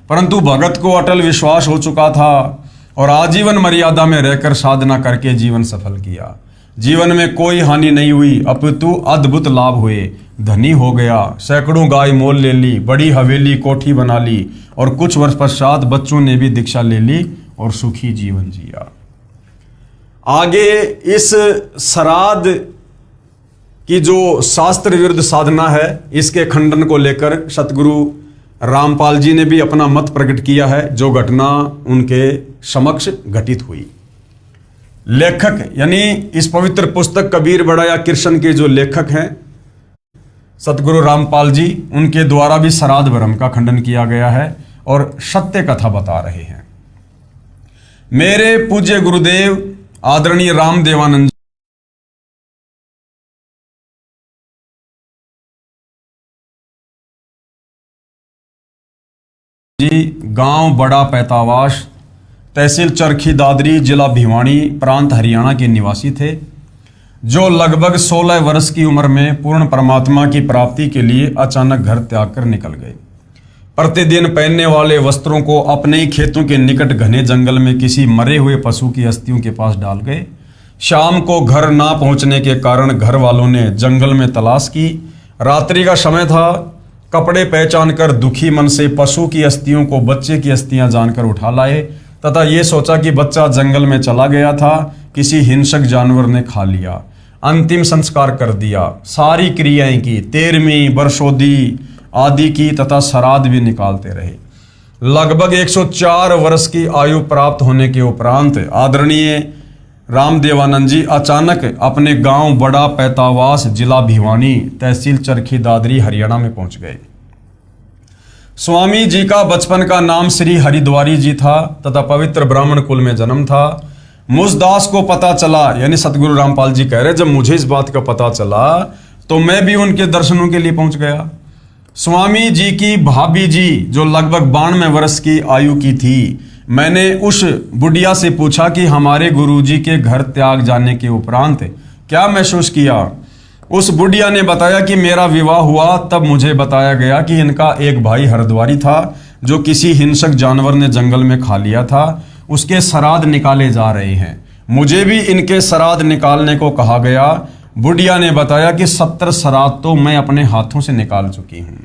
परंतु भगत को अटल विश्वास हो चुका था और आजीवन मर्यादा में रहकर साधना करके जीवन सफल किया। जीवन में कोई हानि नहीं हुई, अपितु अद्भुत लाभ हुए। धनी हो गया, सैकड़ों गाय मोल ले ली, बड़ी हवेली कोठी बना ली और कुछ वर्ष पश्चात बच्चों ने भी दीक्षा ले ली और सुखी जीवन जिया। आगे इस श्राद्ध की जो शास्त्र विरुद्ध साधना है, इसके खंडन को लेकर सतगुरु रामपाल जी ने भी अपना मत प्रकट किया है, जो घटना उनके समक्ष घटित हुई। लेखक यानी इस पवित्र पुस्तक कबीर बड़ाया कृष्ण के जो लेखक हैं सतगुरु रामपाल जी, उनके द्वारा भी श्राद्ध भ्रम का खंडन किया गया है और सत्य कथा बता रहे हैं। मेरे पूज्य गुरुदेव आदरणीय रामदेवानंद जी, गांव बड़ा पैतावाश, तहसील चरखी दादरी, जिला भिवानी, प्रांत हरियाणा के निवासी थे, जो लगभग 16 वर्ष की उम्र में पूर्ण परमात्मा की प्राप्ति के लिए अचानक घर त्याग कर निकल गए। प्रतिदिन पहनने वाले वस्त्रों को अपने ही खेतों के निकट घने जंगल में किसी मरे हुए पशु की अस्थियों के पास डाल गए। शाम को घर ना पहुंचने के कारण घर वालों ने जंगल में तलाश की। रात्रि का समय था। कपड़े पहचान कर दुखी मन से पशु की अस्थियों को बच्चे की अस्थियां जानकर उठा लाए तथा ये सोचा कि बच्चा जंगल में चला गया था, किसी हिंसक जानवर ने खा लिया। अंतिम संस्कार कर दिया। सारी क्रियाएं की, 13वीं बरसोदी आदि की तथा श्राद्ध भी निकालते रहे। लगभग 104 वर्ष की आयु प्राप्त होने के उपरांत आदरणीय रामदेवानंद जी अचानक अपने गांव बड़ा पैतावास, जिला भिवानी, तहसील चरखी दादरी, हरियाणा में पहुंच गए। स्वामी जी का बचपन का नाम श्री हरिद्वारी जी था तथा पवित्र ब्राह्मण कुल में जन्म था। मुझदास को पता चला, यानी सतगुरु रामपाल जी कह रहे, जब मुझे इस बात का पता चला तो मैं भी उनके दर्शनों के लिए पहुंच गया। स्वामी जी की भाभी जी जो लगभग 92 वर्ष की आयु की थी, मैंने उस बुढ़िया से पूछा कि हमारे गुरुजी के घर त्याग जाने के उपरांत क्या महसूस किया। उस बुढ़िया ने बताया कि मेरा विवाह हुआ तब मुझे बताया गया कि इनका एक भाई हरद्वारी था जो किसी हिंसक जानवर ने जंगल में खा लिया था, उसके श्राद्ध निकाले जा रहे हैं। मुझे भी इनके श्राद्ध निकालने को कहा गया। बुढ़िया ने बताया कि 70 श्राद्ध तो मैं अपने हाथों से निकाल चुकी हूँ।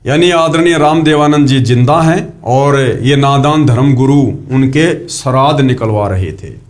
यानी आदरणीय रामदेवानंद जी जिंदा हैं और ये नादान धर्म गुरु उनके श्राद्ध निकलवा रहे थे।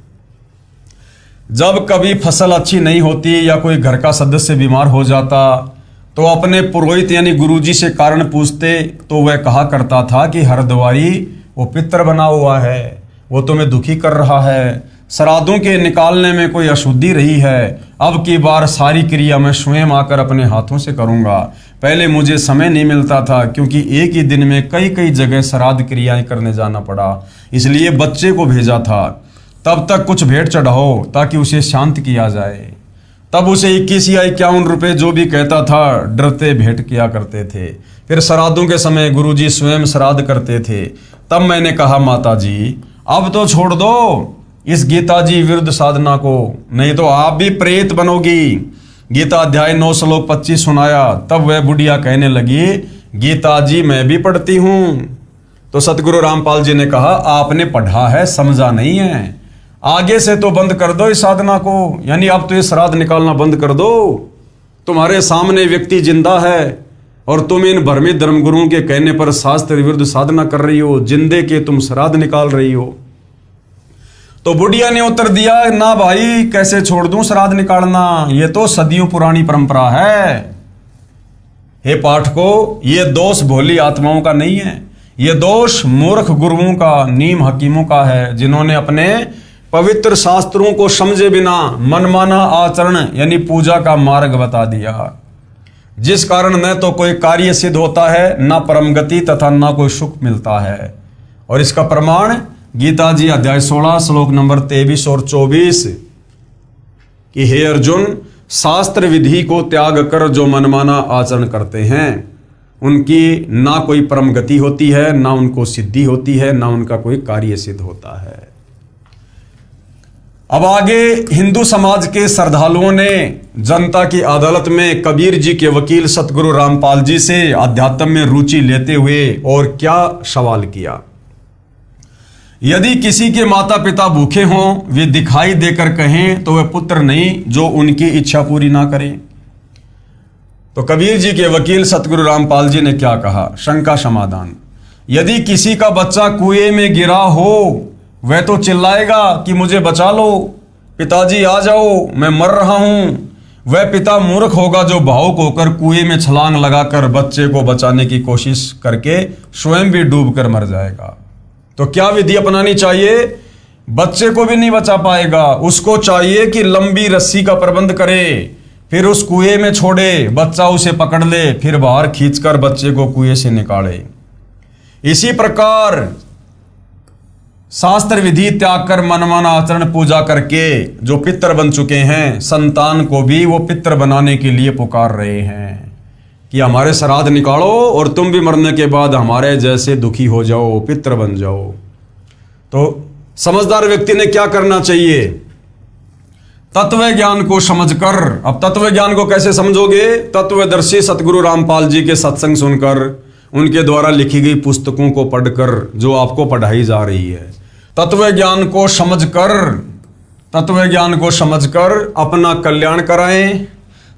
जब कभी फसल अच्छी नहीं होती या कोई घर का सदस्य बीमार हो जाता तो अपने पुरोहित यानी गुरुजी से कारण पूछते तो वह कहा करता था कि हरद्वारी वो पितर बना हुआ है, वो तुम्हें दुखी कर रहा है, श्राद्धों के निकालने में कोई अशुद्धि रही है, अब की बार सारी क्रिया मैं स्वयं आकर अपने हाथों से करूंगा। पहले मुझे समय नहीं मिलता था क्योंकि एक ही दिन में कई कई जगह श्राद्ध क्रियाएं करने जाना पड़ा, इसलिए बच्चे को भेजा था। तब तक कुछ भेंट चढ़ाओ ताकि उसे शांत किया जाए। तब उसे 21 या 51 रुपये जो भी कहता था डरते भेंट किया करते थे। फिर श्राद्धों के समय गुरुजी स्वयं श्राद्ध करते थे। तब मैंने कहा माता जी अब तो छोड़ दो इस गीता जी विरुद्ध साधना को, नहीं तो आप भी प्रेत बनोगी। गीता अध्याय 9 श्लोक 25 सुनाया। तब वह बुढ़िया कहने लगी गीता जी मैं भी पढ़ती हूँ। तो सतगुरु रामपाल जी ने कहा आपने पढ़ा है समझा नहीं है, आगे से तो बंद कर दो इस साधना को, यानी अब तो ये श्राद्ध निकालना बंद कर दो। तुम्हारे सामने व्यक्ति जिंदा है और तुम इन भ्रमित धर्मगुरुओं के कहने पर शास्त्र विरुद्ध साधना कर रही हो, जिंदे के तुम श्राद्ध निकाल रही हो। तो बुढ़िया ने उत्तर दिया ना भाई कैसे छोड़ दूं श्राद्ध निकालना, ये तो सदियों पुरानी परंपरा है। हे पाठकों, ये दोष भोली आत्माओं का नहीं है, ये दोष मूर्ख गुरुओं का, नीम हकीमों का है, जिन्होंने अपने पवित्र शास्त्रों को समझे बिना मनमाना आचरण यानी पूजा का मार्ग बता दिया, जिस कारण न तो कोई कार्य सिद्ध होता है, न परम गति तथा न कोई सुख मिलता है। और इसका प्रमाण गीता जी अध्याय 16 श्लोक नंबर 23 और 24 कि हे अर्जुन, शास्त्र विधि को त्याग कर जो मनमाना आचरण करते हैं उनकी ना कोई परम गति होती है, ना उनको सिद्धि होती है, ना उनका कोई कार्य सिद्ध होता है। अब आगे हिंदू समाज के श्रद्धालुओं ने जनता की अदालत में कबीर जी के वकील सतगुरु रामपाल जी से अध्यात्म में रुचि लेते हुए और क्या सवाल किया। यदि किसी के माता पिता भूखे हों, वे दिखाई देकर कहें तो वह पुत्र नहीं जो उनकी इच्छा पूरी ना करे। तो कबीर जी के वकील सतगुरु रामपाल जी ने क्या कहा, शंका समाधान। यदि किसी का बच्चा कुएं में गिरा हो वह तो चिल्लाएगा कि मुझे बचा लो, पिताजी आ जाओ मैं मर रहा हूं। वह पिता मूर्ख होगा जो भावुक होकर कुएं में छलांग लगाकर बच्चे को बचाने की कोशिश करके स्वयं भी डूबकर मर जाएगा। तो क्या विधि अपनानी चाहिए? बच्चे को भी नहीं बचा पाएगा, उसको चाहिए कि लंबी रस्सी का प्रबंध करे, फिर उस कुएं में छोड़े, बच्चा उसे पकड़ ले, फिर बाहर खींचकर बच्चे को कुएं से निकाले। इसी प्रकार शास्त्र विधि त्याग कर मनमाना आचरण पूजा करके जो पितर बन चुके हैं, संतान को भी वो पितर बनाने के लिए पुकार रहे हैं कि हमारे श्राद्ध निकालो और तुम भी मरने के बाद हमारे जैसे दुखी हो जाओ, पितर बन जाओ। तो समझदार व्यक्ति ने क्या करना चाहिए? तत्व ज्ञान को समझकर, अब तत्व ज्ञान को कैसे समझोगे? तत्वदर्शी सतगुरु रामपाल जी के सत्संग सुनकर, उनके द्वारा लिखी गई पुस्तकों को पढ़कर जो आपको पढ़ाई जा रही है। तत्व ज्ञान को समझकर अपना कल्याण कराएं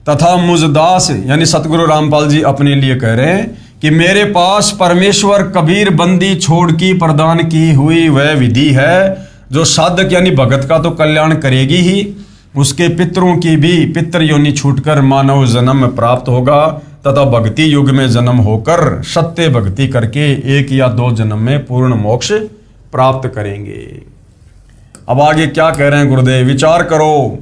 तथा मुझदास यानी सतगुरु रामपाल जी अपने लिए कह रहे हैं कि मेरे पास परमेश्वर कबीर बंदी छोड़ की प्रदान की हुई वह विधि है जो साधक यानी भगत का तो कल्याण करेगी ही, उसके पितरों की भी पितर योनि छूटकर मानव जन्म प्राप्त होगा तथा भक्ति युग में जन्म होकर सत्य भक्ति करके 1 या 2 जन्म में पूर्ण मोक्ष प्राप्त करेंगे। अब आगे क्या कह रहे हैं गुरुदेव? विचार करो,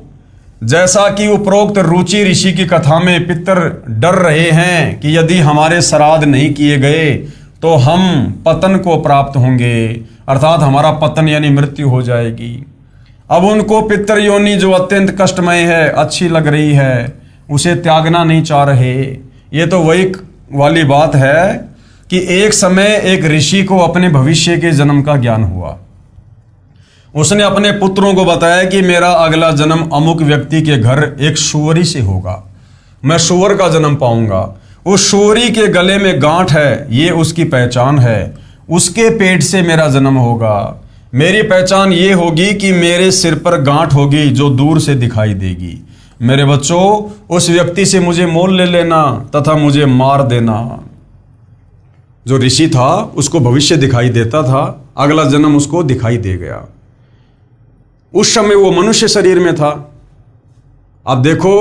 जैसा कि उपरोक्त रुचि ऋषि की कथा में पितर डर रहे हैं कि यदि हमारे श्राद्ध नहीं किए गए तो हम पतन को प्राप्त होंगे, अर्थात हमारा पतन यानी मृत्यु हो जाएगी। अब उनको पितर योनि जो अत्यंत कष्टमय है, अच्छी लग रही है, उसे त्यागना नहीं चाह रहे। ये तो वही वाली बात है कि एक समय एक ऋषि को अपने भविष्य के जन्म का ज्ञान हुआ। उसने अपने पुत्रों को बताया कि मेरा अगला जन्म अमुक व्यक्ति के घर एक सूअरी से होगा, मैं सूअर का जन्म पाऊंगा। उस सूअरी के गले में गांठ है, ये उसकी पहचान है, उसके पेट से मेरा जन्म होगा। मेरी पहचान ये होगी कि मेरे सिर पर गांठ होगी जो दूर से दिखाई देगी। मेरे बच्चों, उस व्यक्ति से मुझे मोल ले लेना तथा मुझे मार देना। जो ऋषि था उसको भविष्य दिखाई देता था, अगला जन्म उसको दिखाई दे गया। उस समय वो मनुष्य शरीर में था। अब देखो,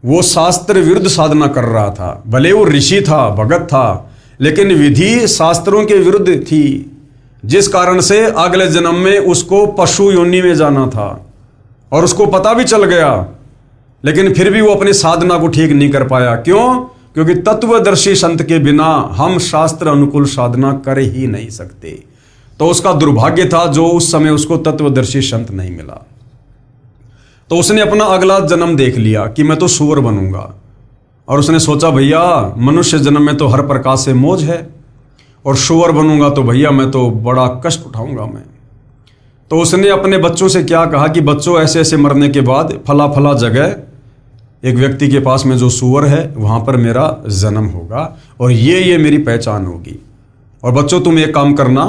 वो शास्त्र विरुद्ध साधना कर रहा था। भले वो ऋषि था, भगत था, लेकिन विधि शास्त्रों के विरुद्ध थी, जिस कारण से अगले जन्म में उसको पशु योनि में जाना था। और उसको पता भी चल गया, लेकिन फिर भी वो अपनी साधना को ठीक नहीं कर पाया। क्यों? क्योंकि तत्वदर्शी संत के बिना हम शास्त्र अनुकूल साधना कर ही नहीं सकते। तो उसका दुर्भाग्य था जो उस समय उसको तत्वदर्शी संत नहीं मिला। तो उसने अपना अगला जन्म देख लिया कि मैं तो सूअर बनूंगा। और उसने सोचा, भैया मनुष्य जन्म में तो हर प्रकार से मौज है, और सूअर बनूंगा तो भैया मैं तो बड़ा कष्ट उठाऊंगा मैं। तो उसने अपने बच्चों से क्या कहा कि बच्चों, ऐसे ऐसे मरने के बाद फला फला जगह एक व्यक्ति के पास में जो सूअर है वहां पर मेरा जन्म होगा, और ये मेरी पहचान होगी। और बच्चों, तुम एक काम करना,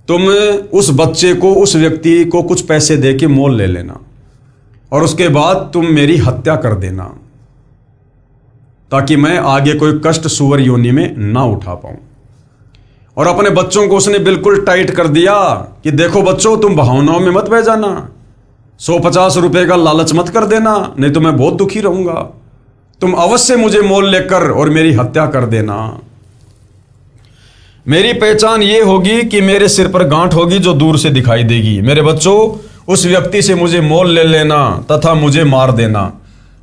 तुम उस बच्चे को, उस व्यक्ति को कुछ पैसे दे के मोल ले लेना, और उसके बाद तुम मेरी हत्या कर देना, ताकि मैं आगे कोई कष्ट सूअर योनि में ना उठा पाऊं। और अपने बच्चों को उसने बिल्कुल टाइट कर दिया कि देखो बच्चों, तुम भावनाओं में मत बह जाना, 150 रुपए का लालच मत कर देना, नहीं तो मैं बहुत दुखी रहूंगा। तुम अवश्य मुझे मोल लेकर और मेरी हत्या कर देना। मेरी पहचान ये होगी कि मेरे सिर पर गांठ होगी जो दूर से दिखाई देगी। मेरे बच्चों, उस व्यक्ति से मुझे मोल ले लेना तथा मुझे मार देना,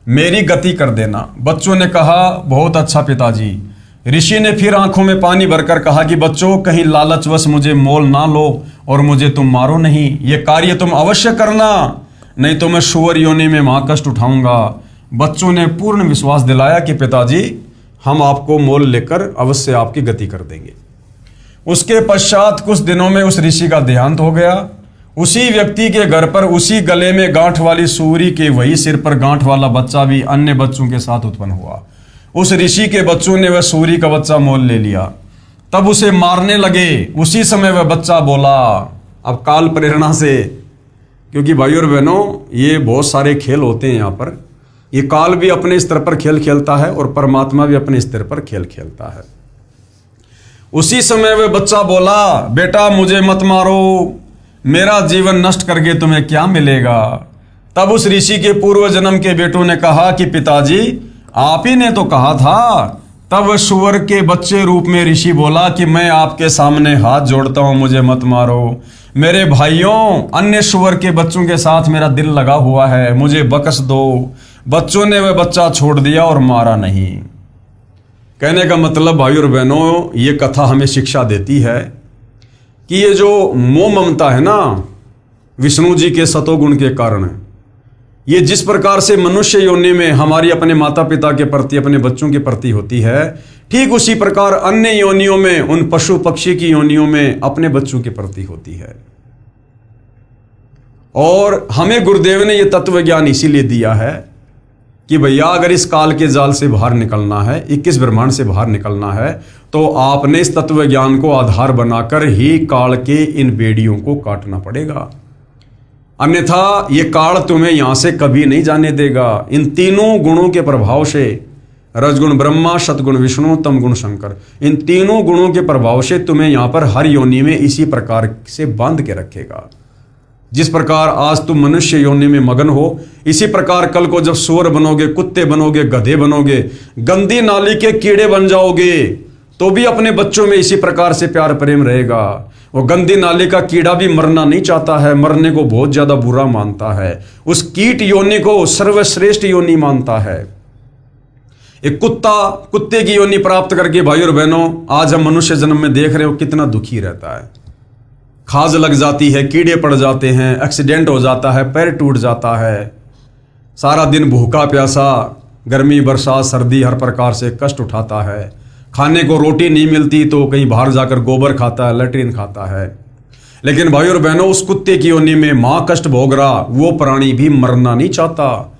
मेरी गति कर देना। बच्चों ने कहा, बहुत अच्छा पिताजी। ऋषि ने फिर आंखों में पानी भरकर कहा कि बच्चों, कहीं लालचवश मुझे मोल ना लो और मुझे तुम मारो नहीं। ये कार्य तुम अवश्य करना, नहीं तो मैं सूअर योनि में महाकष्ट उठाऊंगा। बच्चों ने पूर्ण विश्वास दिलाया कि पिताजी, हम आपको मोल लेकर अवश्य आपकी गति कर देंगे। उसके पश्चात कुछ दिनों में उस ऋषि का देहांत हो गया। उसी व्यक्ति के घर पर उसी गले में गांठ वाली सूरी के वही सिर पर गांठ वाला बच्चा भी अन्य बच्चों के साथ उत्पन्न हुआ। उस ऋषि के बच्चों ने वह सूरी का बच्चा मोल ले लिया, तब उसे मारने लगे। उसी समय वह बच्चा बोला, अब काल प्रेरणा से, क्योंकि भाइयों और बहनों, ये बहुत सारे खेल होते हैं यहाँ पर। ये काल भी अपने स्तर पर खेल खेलता है और परमात्मा भी अपने स्तर पर खेल खेलता है। उसी समय वह बच्चा बोला, बेटा मुझे मत मारो, मेरा जीवन नष्ट करके तुम्हें क्या मिलेगा। तब उस ऋषि के पूर्व जन्म के बेटों ने कहा कि पिताजी, आप ही ने तो कहा था। तब वह सूअर के बच्चे रूप में ऋषि बोला कि मैं आपके सामने हाथ जोड़ता हूं, मुझे मत मारो। मेरे भाइयों, अन्य सूअर के बच्चों के साथ मेरा दिल लगा हुआ है, मुझे बख्श दो। बच्चों ने वह बच्चा छोड़ दिया और मारा नहीं। कहने का मतलब भाइयों और बहनों, ये कथा हमें शिक्षा देती है कि ये जो मोह ममता है ना, विष्णु जी के सतोगुण के कारण, ये जिस प्रकार से मनुष्य योनि में हमारी अपने माता पिता के प्रति, अपने बच्चों के प्रति होती है, ठीक उसी प्रकार अन्य योनियों में, उन पशु पक्षी की योनियों में अपने बच्चों के प्रति होती है। और हमें गुरुदेव ने यह तत्व ज्ञान इसीलिए दिया है कि भैया, अगर इस काल के जाल से बाहर निकलना है, 21 ब्रह्मांड से बाहर निकलना है, तो आपने इस तत्व ज्ञान को आधार बनाकर ही काल के इन बेड़ियों को काटना पड़ेगा। अन्यथा ये काल तुम्हें यहां से कभी नहीं जाने देगा। इन तीनों गुणों के प्रभाव से, रजगुण ब्रह्मा, सतगुण विष्णु, तमगुण शंकर, इन तीनों गुणों के प्रभाव से तुम्हें यहां पर हर योनि में इसी प्रकार से बांध के रखेगा। जिस प्रकार आज तुम मनुष्य योनि में मगन हो, इसी प्रकार कल को जब सूअर बनोगे, कुत्ते बनोगे, गधे बनोगे, गंदी नाली के कीड़े बन जाओगे, तो भी अपने बच्चों में इसी प्रकार से प्यार प्रेम रहेगा। वो गंदी नाली का कीड़ा भी मरना नहीं चाहता है, मरने को बहुत ज्यादा बुरा मानता है, उस कीट योनि को सर्वश्रेष्ठ योनि मानता है। एक कुत्ते की योनि प्राप्त करके भाइयों और बहनों, आज हम मनुष्य जन्म में देख रहे हो कितना दुखी रहता है। खाज लग जाती है, कीड़े पड़ जाते हैं, एक्सीडेंट हो जाता है, पैर टूट जाता है, सारा दिन भूखा प्यासा गर्मी बरसात सर्दी हर प्रकार से कष्ट उठाता है। खाने को रोटी नहीं मिलती तो कहीं बाहर जाकर गोबर खाता है, लैट्रिन खाता है। लेकिन भाई और बहनों, उस कुत्ते की योनि में माँ कष्ट भोग रहा वो प्राणी भी मरना नहीं चाहता।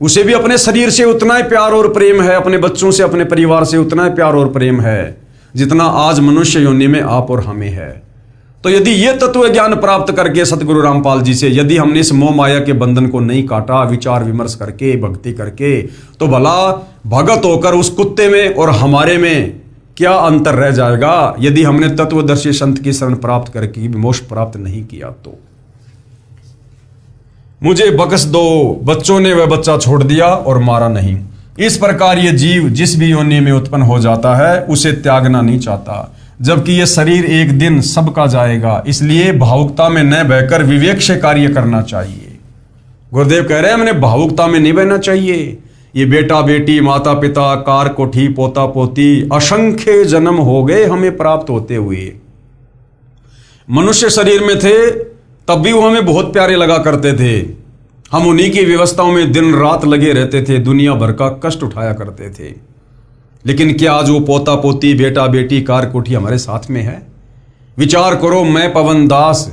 उसे भी अपने शरीर से उतना ही प्यार और प्रेम है, अपने बच्चों से, अपने परिवार से उतना ही प्यार और प्रेम है जितना आज मनुष्य योनि में आप और हमें है। तो यदि ये तत्व ज्ञान प्राप्त करके सतगुरु रामपाल जी से यदि हमने इस मोह माया के बंधन को नहीं काटा, विचार विमर्श करके, भक्ति करके, तो भला भगत होकर उस कुत्ते में और हमारे में क्या अंतर रह जाएगा यदि हमने तत्वदर्शी संत की शरण प्राप्त करके मोक्ष प्राप्त नहीं किया तो। मुझे बख्श दो, बच्चों ने वह बच्चा छोड़ दिया और मारा नहीं। इस प्रकार ये जीव जिस भी योनि में उत्पन्न हो जाता है उसे त्यागना नहीं चाहता, जबकि ये शरीर एक दिन सबका जाएगा। इसलिए भावुकता में न बहकर विवेक से कार्य करना चाहिए। गुरुदेव कह रहे हैं हमने भावुकता में नहीं बहना चाहिए। ये बेटा बेटी, माता पिता, कार कोठी, पोता पोती, असंख्य जन्म हो गए हमें प्राप्त होते हुए। मनुष्य शरीर में थे तब भी वो हमें बहुत प्यारे लगा करते थे। हम उन्हीं की व्यवस्थाओं में दिन रात लगे रहते थे, दुनिया भर का कष्ट उठाया करते थे। लेकिन क्या आज वो पोता पोती, बेटा बेटी, कार कोठी हमारे साथ में है? विचार करो, मैं पवन दास,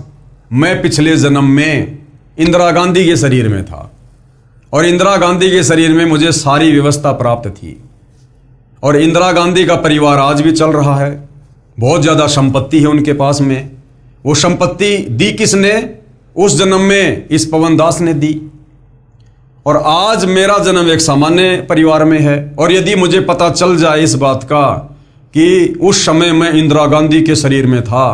मैं पिछले जन्म में इंदिरा गांधी के शरीर में था और इंदिरा गांधी के शरीर में मुझे सारी व्यवस्था प्राप्त थी और इंदिरा गांधी का परिवार आज भी चल रहा है। बहुत ज़्यादा संपत्ति है उनके पास में। वो संपत्ति दी किसने? उस जन्म में इस पवन दास ने दी। और आज मेरा जन्म एक सामान्य परिवार में है और यदि मुझे पता चल जाए इस बात का कि उस समय मैं इंदिरा गांधी के शरीर में था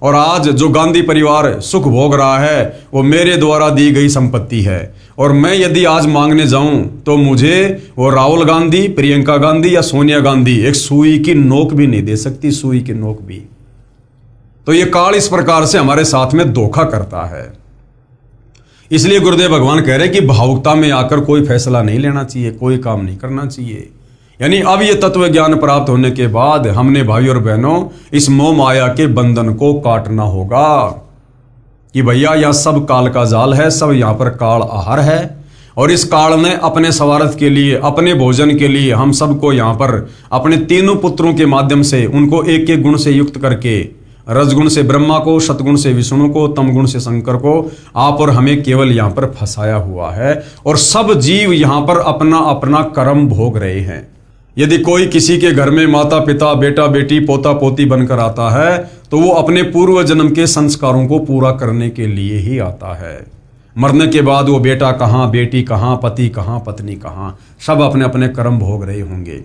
और आज जो गांधी परिवार सुख भोग रहा है वो मेरे द्वारा दी गई संपत्ति है, और मैं यदि आज मांगने जाऊं तो मुझे वो राहुल गांधी, प्रियंका गांधी या सोनिया गांधी एक सुई की नोक भी नहीं दे सकती, सुई की नोक भी। तो ये काल इस प्रकार से हमारे साथ में धोखा करता है। इसलिए गुरुदेव भगवान कह रहे हैं कि भावुकता में आकर कोई फैसला नहीं लेना चाहिए, कोई काम नहीं करना चाहिए। यानी अब ये तत्व ज्ञान प्राप्त होने के बाद हमने भाई और बहनों इस मोह माया के बंधन को काटना होगा कि भैया यह सब काल का जाल है, सब यहाँ पर काल आहार है और इस काल ने अपने स्वार्थ के लिए, अपने भोजन के लिए हम सबको यहाँ पर अपने तीनों पुत्रों के माध्यम से उनको एक एक गुण से युक्त करके, रजगुण से ब्रह्मा को, सतगुण से विष्णु को, तमगुण से शंकर को, आप और हमें केवल यहाँ पर फंसाया हुआ है और सब जीव यहाँ पर अपना अपना कर्म भोग रहे हैं। यदि कोई किसी के घर में माता पिता, बेटा बेटी, पोता पोती बनकर आता है तो वो अपने पूर्व जन्म के संस्कारों को पूरा करने के लिए ही आता है। मरने के बाद वो बेटा कहाँ, बेटी कहाँ, पति कहाँ, पत्नी कहाँ, सब अपने अपने कर्म भोग रहे होंगे।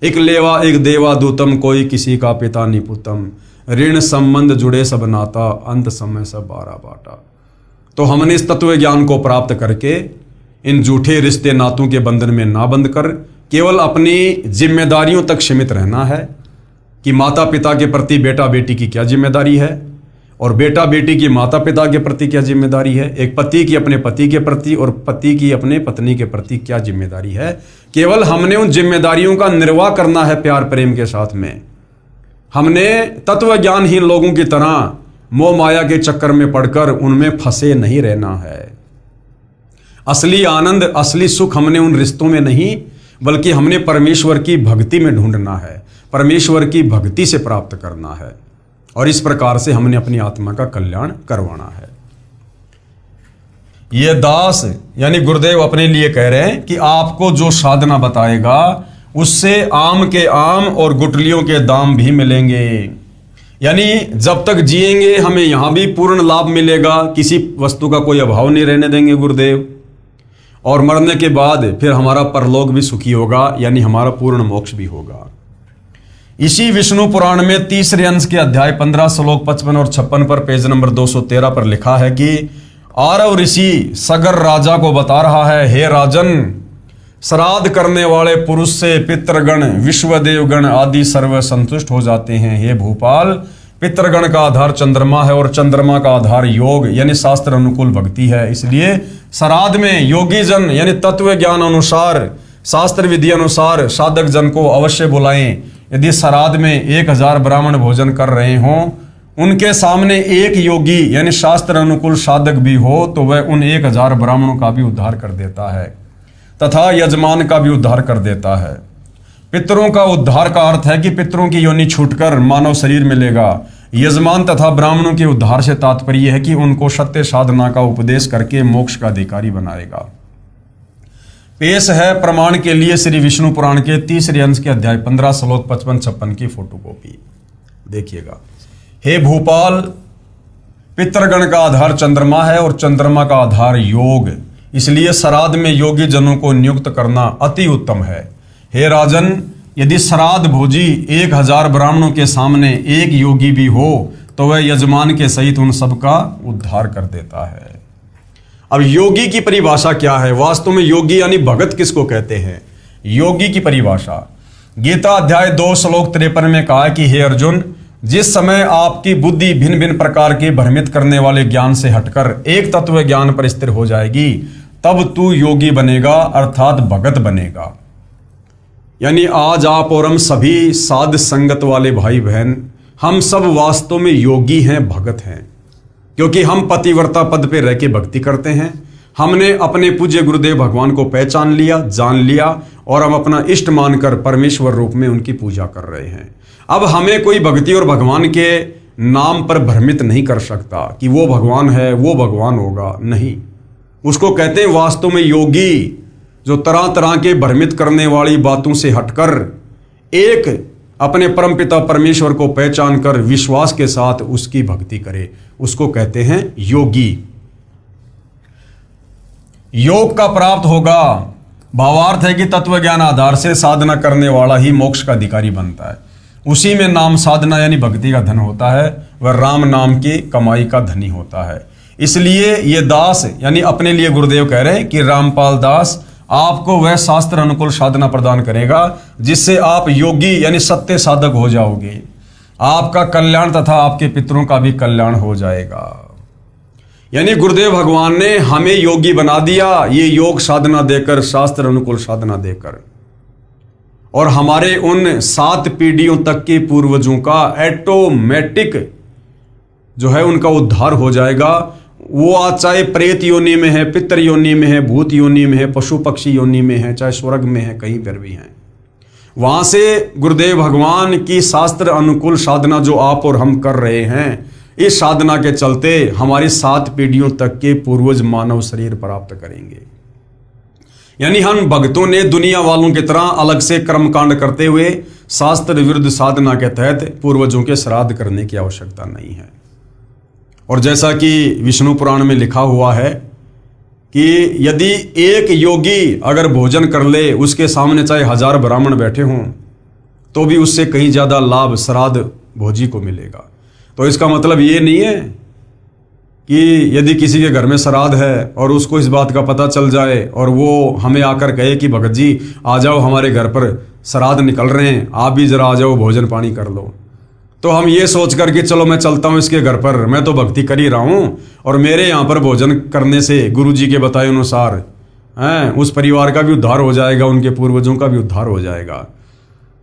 एक लेवा एक देवा दूतम, कोई किसी का पिता निपुतम, ऋण संबंध जुड़े सब नाता, अंत समय सब बारा बाटा। तो हमने इस तत्व ज्ञान को प्राप्त करके इन झूठे रिश्ते नातों के बंधन में ना बंध कर केवल अपनी जिम्मेदारियों तक सीमित रहना है कि माता पिता के प्रति बेटा बेटी की क्या जिम्मेदारी है और बेटा बेटी की माता पिता के प्रति क्या जिम्मेदारी है, एक पति की अपने पति के प्रति और पति की अपने पत्नी के प्रति क्या जिम्मेदारी है। केवल हमने उन जिम्मेदारियों का निर्वाह करना है प्यार प्रेम के साथ में। हमने तत्व ज्ञानहीन लोगों की तरह मोह माया के चक्कर में पड़कर उनमें फंसे नहीं रहना है। असली आनंद, असली सुख हमने उन रिश्तों में नहीं बल्कि हमने परमेश्वर की भक्ति में ढूंढना है, परमेश्वर की भक्ति से प्राप्त करना है और इस प्रकार से हमने अपनी आत्मा का कल्याण करवाना है। ये दास यानी गुरुदेव अपने लिए कह रहे हैं कि आपको जो साधना बताएगा उससे आम के आम और गुठलियों के दाम भी मिलेंगे। यानी जब तक जिएंगे हमें यहां भी पूर्ण लाभ मिलेगा, किसी वस्तु का कोई अभाव नहीं रहने देंगे गुरुदेव, और मरने के बाद फिर हमारा परलोक भी सुखी होगा, यानी हमारा पूर्ण मोक्ष भी होगा। इसी विष्णु पुराण में तीसरे अंश के अध्याय 15 श्लोक 55 और 56 पर पेज नंबर 213 पर लिखा है कि आरव ऋषि सगर राजा को बता रहा है, हे राजन, श्राद्ध करने वाले पुरुष से पितृगण, विश्वदेवगण आदि सर्व संतुष्ट हो जाते हैं। हे भूपाल, पितृगण का आधार चंद्रमा है और चंद्रमा का आधार योग यानी शास्त्र अनुकूल भक्ति है। इसलिए श्राद्ध में योगी जन यानी तत्व ज्ञान अनुसार, शास्त्र विधि अनुसार साधक जन को अवश्य बुलाएं। यदि श्राद्ध में 1000 ब्राह्मण भोजन कर रहे हों, उनके सामने एक योगी यानी शास्त्र अनुकूल साधक भी हो तो वह उन 1000 ब्राह्मणों का भी उद्धार कर देता है। तथा यजमान का भी उद्धार कर देता है। पितरों का उद्धार का अर्थ है कि पितरों की योनि छूटकर मानव शरीर मिलेगा। यजमान तथा ब्राह्मणों के उद्धार से तात्पर्य है कि उनको सत्य साधना का उपदेश करके मोक्ष का अधिकारी बनाएगा। पेश है प्रमाण के लिए श्री विष्णु पुराण के 3रे अंश के अध्याय 15 श्लोक 55-56 की फोटोकॉपी देखिएगा। हे भूपाल, पितृगण का आधार चंद्रमा है और चंद्रमा का आधार योग, इसलिए श्राद्ध में योगी जनों को नियुक्त करना अति उत्तम है। हे राजन, यदि श्राद्ध भोजी 1000 ब्राह्मणों के सामने एक योगी भी हो तो वह यजमान के सहित उन सबका उद्धार कर देता है। अब योगी की परिभाषा क्या है? वास्तव में योगी यानी भगत किसको कहते हैं? योगी की परिभाषा गीता अध्याय 2 श्लोक 53 में कहा कि हे अर्जुन, जिस समय आपकी बुद्धि भिन्न भिन्न प्रकार के भ्रमित करने वाले ज्ञान से हटकर एक तत्व ज्ञान पर स्थिर हो जाएगी, तब तू योगी बनेगा, अर्थात भगत बनेगा। यानी आज आप और हम सभी साध संगत वाले भाई बहन, हम सब वास्तव में योगी हैं, भगत हैं, क्योंकि हम पतिव्रता पद पे रह के भक्ति करते हैं। हमने अपने पूज्य गुरुदेव भगवान को पहचान लिया, जान लिया और हम अपना इष्ट मानकर परमेश्वर रूप में उनकी पूजा कर रहे हैं। अब हमें कोई भक्ति और भगवान के नाम पर भ्रमित नहीं कर सकता कि वो भगवान है, वो भगवान होगा, नहीं। उसको कहते हैं वास्तव में योगी, जो तरह तरह के भ्रमित करने वाली बातों से हटकर एक अपने परमपिता परमेश्वर को पहचान कर विश्वास के साथ उसकी भक्ति करे, उसको कहते हैं योगी। योग का प्राप्त होगा भावार्थ है कि तत्व ज्ञान आधार से साधना करने वाला ही मोक्ष का अधिकारी बनता है। उसी में नाम साधना यानी भक्ति का धन होता है, वह राम नाम की कमाई का धनी होता है। इसलिए ये दास यानी अपने लिए गुरुदेव कह रहे हैं कि रामपाल दास आपको वह शास्त्र अनुकूल साधना प्रदान करेगा जिससे आप योगी यानी सत्य साधक हो जाओगे। आपका कल्याण तथा आपके पितरों का भी कल्याण हो जाएगा। यानी गुरुदेव भगवान ने हमें योगी बना दिया, ये योग साधना देकर, शास्त्र अनुकूल साधना देकर, और हमारे उन 7 पीढ़ियों तक के पूर्वजों का ऑटोमेटिक जो है उनका उद्धार हो जाएगा। वो आज चाहे प्रेत योनि में है, पितर योनि में है, भूत योनि में है, पशु पक्षी योनि में है, चाहे स्वर्ग में है, कहीं पर भी हैं, वहां से गुरुदेव भगवान की शास्त्र अनुकूल साधना जो आप और हम कर रहे हैं, इस साधना के चलते हमारी 7 पीढ़ियों तक के पूर्वज मानव शरीर प्राप्त करेंगे। यानी हम भक्तों ने दुनिया वालों की तरह अलग से कर्मकांड करते हुए शास्त्र विरुद्ध साधना के तहत पूर्वजों के श्राद्ध करने की आवश्यकता नहीं है। और जैसा कि विष्णु पुराण में लिखा हुआ है कि यदि एक योगी अगर भोजन कर ले, उसके सामने चाहे 1000 ब्राह्मण बैठे हों, तो भी उससे कहीं ज़्यादा लाभ श्राद्ध भोजी को मिलेगा। तो इसका मतलब ये नहीं है कि यदि किसी के घर में श्राद्ध है और उसको इस बात का पता चल जाए और वो हमें आकर कहे कि भगत जी आ जाओ, हमारे घर पर श्राद्ध निकल रहे हैं, आप भी जरा आ जाओ, भोजन पानी कर लो, तो हम ये सोच कर कि चलो मैं चलता हूँ इसके घर पर, मैं तो भक्ति कर ही रहा हूँ और मेरे यहाँ पर भोजन करने से गुरु जी के बताए अनुसार उस परिवार का भी उद्धार हो जाएगा, उनके पूर्वजों का भी उद्धार हो जाएगा।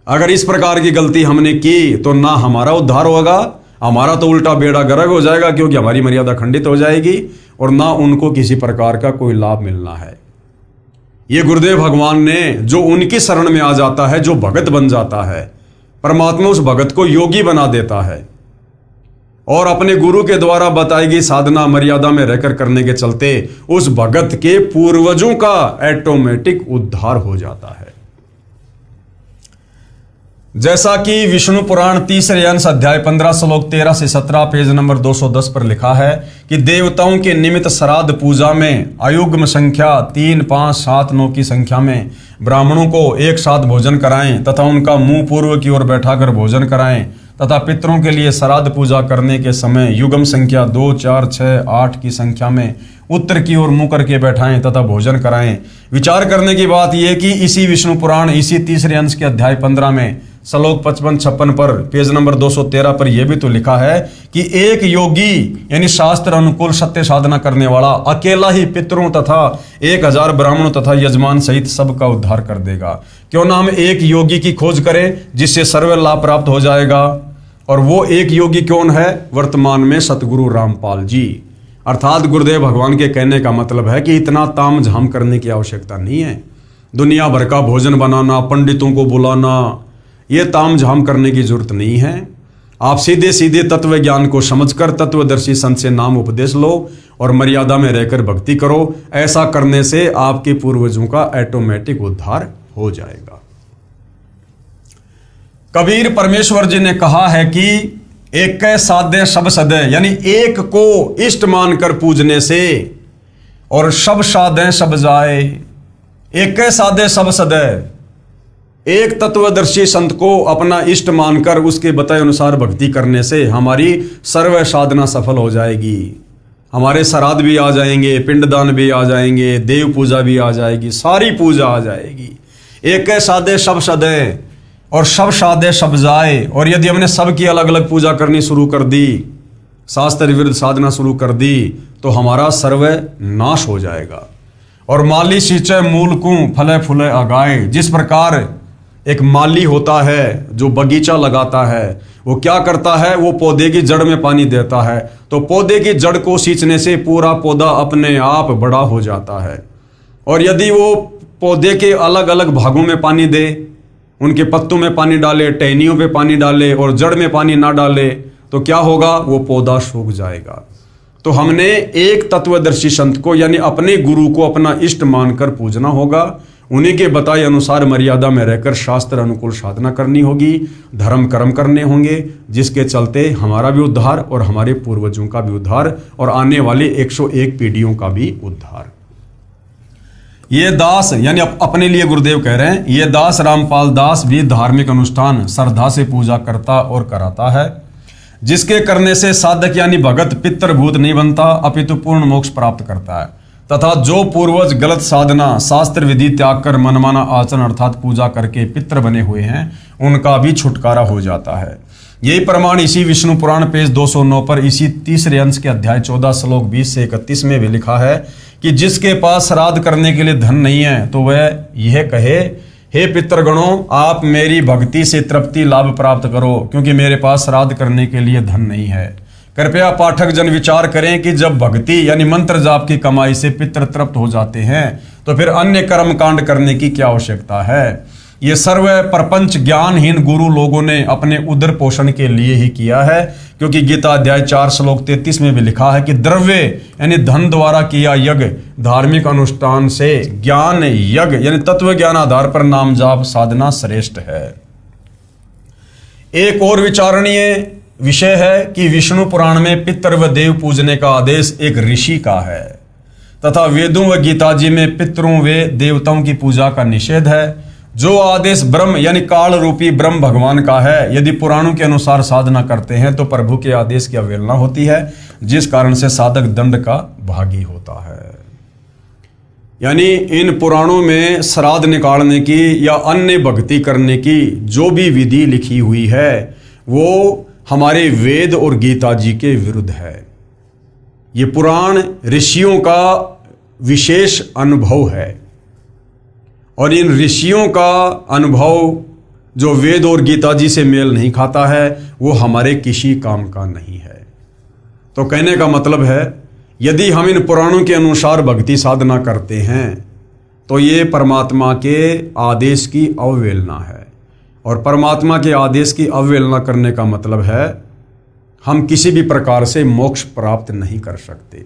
अगर इस प्रकार की गलती हमने की तो ना हमारा उद्धार होगा, हमारा तो उल्टा बेड़ा गर्क हो जाएगा, क्योंकि हमारी मर्यादा खंडित हो जाएगी और ना उनको किसी प्रकार का कोई लाभ मिलना है। ये गुरुदेव भगवान ने जो उनकी शरण में आ जाता है, जो भगत बन जाता है, परमात्मा उस भगत को योगी बना देता है और अपने गुरु के द्वारा बताई गई साधना मर्यादा में रहकर करने के चलते उस भगत के पूर्वजों का ऑटोमेटिक उद्धार हो जाता है। जैसा कि विष्णु पुराण 3रे अंश अध्याय 15 श्लोक 13 से 17 पेज नंबर 210 पर लिखा है कि देवताओं के निमित्त श्राद्ध पूजा में अयुग्म संख्या 3, 5, 7, 9 की संख्या में ब्राह्मणों को एक साथ भोजन कराएं तथा उनका मुंह पूर्व की ओर बैठाकर भोजन कराएं तथा पितरों के लिए श्राद्ध पूजा करने के समय युग्म संख्या 2, 4, 6, 8 की संख्या में उत्तर की ओर मुंह करके बैठाएं तथा भोजन कराएं। विचार करने की बात यह कि इसी विष्णु पुराण इसी 3रे अंश के अध्याय 15 में श्लोक 55-56 पर पेज नंबर 213 पर यह भी तो लिखा है कि एक योगी यानी शास्त्र अनुकूल सत्य साधना करने वाला अकेला ही पितरों तथा 1000 ब्राह्मणों तथा यजमान सहित सबका उद्धार कर देगा। क्यों ना हम एक योगी की खोज करें जिससे सर्व लाभ प्राप्त हो जाएगा। और वो एक योगी कौन है? वर्तमान में सतगुरु रामपाल जी, अर्थात गुरुदेव भगवान के कहने का मतलब है कि इतना ताम झाम करने की आवश्यकता नहीं है। दुनिया भर का भोजन बनाना, पंडितों को बुलाना, ये ताम झाम करने की जरूरत नहीं है। आप सीधे सीधे तत्व ज्ञान को समझकर तत्वदर्शी संत से नाम उपदेश लो और मर्यादा में रहकर भक्ति करो। ऐसा करने से आपके पूर्वजों का ऑटोमेटिक उद्धार हो जाएगा। कबीर परमेश्वर जी ने कहा है कि एक साधे सब सदे, यानी एक को इष्ट मानकर पूजने से और सब साधे सब जाए। एक साधे सब सदे, एक तत्वदर्शी संत को अपना इष्ट मानकर उसके बताए अनुसार भक्ति करने से हमारी सर्व साधना सफल हो जाएगी। हमारे श्राद्ध भी आ जाएंगे, पिंडदान भी आ जाएंगे, देव पूजा भी आ जाएगी, सारी पूजा आ जाएगी। एक साधे सब सदे और सब साधे सब जाए। और यदि हमने सबकी अलग अलग पूजा करनी शुरू कर दी, शास्त्र विरुद्ध साधना शुरू कर दी, तो हमारा सर्व नाश हो जाएगा। और माली सींचे मूल को फले फूले आगाए। जिस प्रकार एक माली होता है जो बगीचा लगाता है, वो क्या करता है, वो पौधे की जड़ में पानी देता है, तो पौधे की जड़ को सींचने से पूरा पौधा अपने आप बड़ा हो जाता है। और यदि वो पौधे के अलग अलग भागों में पानी दे, उनके पत्तों में पानी डाले, टहनियों पे पानी डाले और जड़ में पानी ना डाले, तो क्या होगा, वो पौधा सूख जाएगा। तो हमने एक तत्वदर्शी संत को यानी अपने गुरु को अपना इष्ट मानकर पूजना होगा। उन्हीं के बताए अनुसार मर्यादा में रहकर शास्त्र अनुकूल साधना करनी होगी, धर्म कर्म करने होंगे, जिसके चलते हमारा भी उद्धार और हमारे पूर्वजों का भी उद्धार और आने वाली 101 पीढ़ियों का भी उद्धार। ये दास यानी अपने लिए गुरुदेव कह रहे हैं, ये दास रामपाल दास भी धार्मिक अनुष्ठान श्रद्धा से पूजा करता और कराता है, जिसके करने से साधक यानी भगत पितृभूत नहीं बनता, अपितु पूर्ण मोक्ष प्राप्त करता है। तथा जो पूर्वज गलत साधना शास्त्र विधि त्याग कर मनमाना आचरण अर्थात पूजा करके पितृ बने हुए हैं, उनका भी छुटकारा हो जाता है। यही प्रमाण इसी विष्णु पुराण पेज 209 पर इसी तीसरे अंश के अध्याय 14 श्लोक 20 से 31 में भी लिखा है कि जिसके पास श्राद्ध करने के लिए धन नहीं है, तो वह यह कहे, हे पितृगणों, आप मेरी भक्ति से तृप्ति लाभ प्राप्त करो, क्योंकि मेरे पास श्राद्ध करने के लिए धन नहीं है। कृपया पाठक जन विचार करें कि जब भक्ति यानी मंत्र जाप की कमाई से पितृ तृप्त हो जाते हैं, तो फिर अन्य कर्म कांड करने की क्या आवश्यकता है। ये सर्व प्रपंच ज्ञानहीन गुरु लोगों ने अपने उदर पोषण के लिए ही किया है, क्योंकि गीता अध्याय 4 श्लोक 33 में भी लिखा है कि द्रव्य यानी धन द्वारा किया यज्ञ धार्मिक अनुष्ठान से ज्ञान यज्ञ यानी तत्व ज्ञान आधार पर नाम जाप साधना श्रेष्ठ है। एक और विचारणीय विषय है कि विष्णु पुराण में पितृ व देव पूजने का आदेश एक ऋषि का है, तथा वेदों व गीता जी में पितरों व देवताओं की पूजा का निषेध है। जो आदेश ब्रह्म यानी काल रूपी ब्रह्म भगवान का है, यदि पुराणों के अनुसार साधना करते हैं तो प्रभु के आदेश की अवहेलना होती है, जिस कारण से साधक दंड का भागी होता है। यानी इन पुराणों में श्राद्ध निकालने की या अन्य भक्ति करने की जो भी विधि लिखी हुई है, वो हमारे वेद और गीता जी के विरुद्ध है। ये पुराण ऋषियों का विशेष अनुभव है, और इन ऋषियों का अनुभव जो वेद और गीता जी से मेल नहीं खाता है, वो हमारे किसी काम का नहीं है। तो कहने का मतलब है, यदि हम इन पुराणों के अनुसार भक्ति साधना करते हैं, तो ये परमात्मा के आदेश की अवहेलना है, और परमात्मा के आदेश की अवहेलना करने का मतलब है हम किसी भी प्रकार से मोक्ष प्राप्त नहीं कर सकते।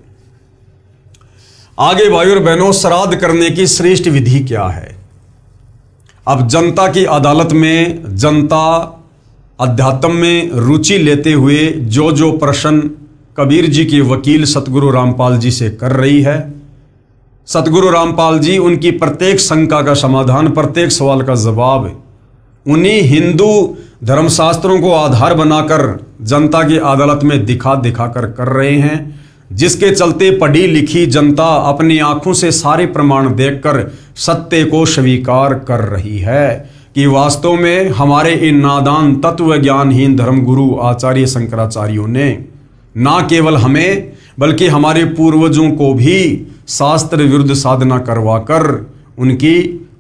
आगे भाइयों और बहनों, श्राद्ध करने की श्रेष्ठ विधि क्या है। अब जनता की अदालत में जनता अध्यात्म में रुचि लेते हुए जो जो प्रश्न कबीर जी के वकील सतगुरु रामपाल जी से कर रही है, सतगुरु रामपाल जी उनकी प्रत्येक शंका का समाधान, प्रत्येक सवाल का जवाब उन्हीं हिंदू धर्मशास्त्रों को आधार बनाकर जनता की अदालत में दिखा कर रहे हैं, जिसके चलते पढ़ी लिखी जनता अपनी आंखों से सारे प्रमाण देखकर सत्य को स्वीकार कर रही है कि वास्तव में हमारे इन नादान तत्व ज्ञानहीन धर्मगुरु आचार्य शंकराचार्यों ने ना केवल हमें बल्कि हमारे पूर्वजों को भी शास्त्र विरुद्ध साधना करवाकर उनकी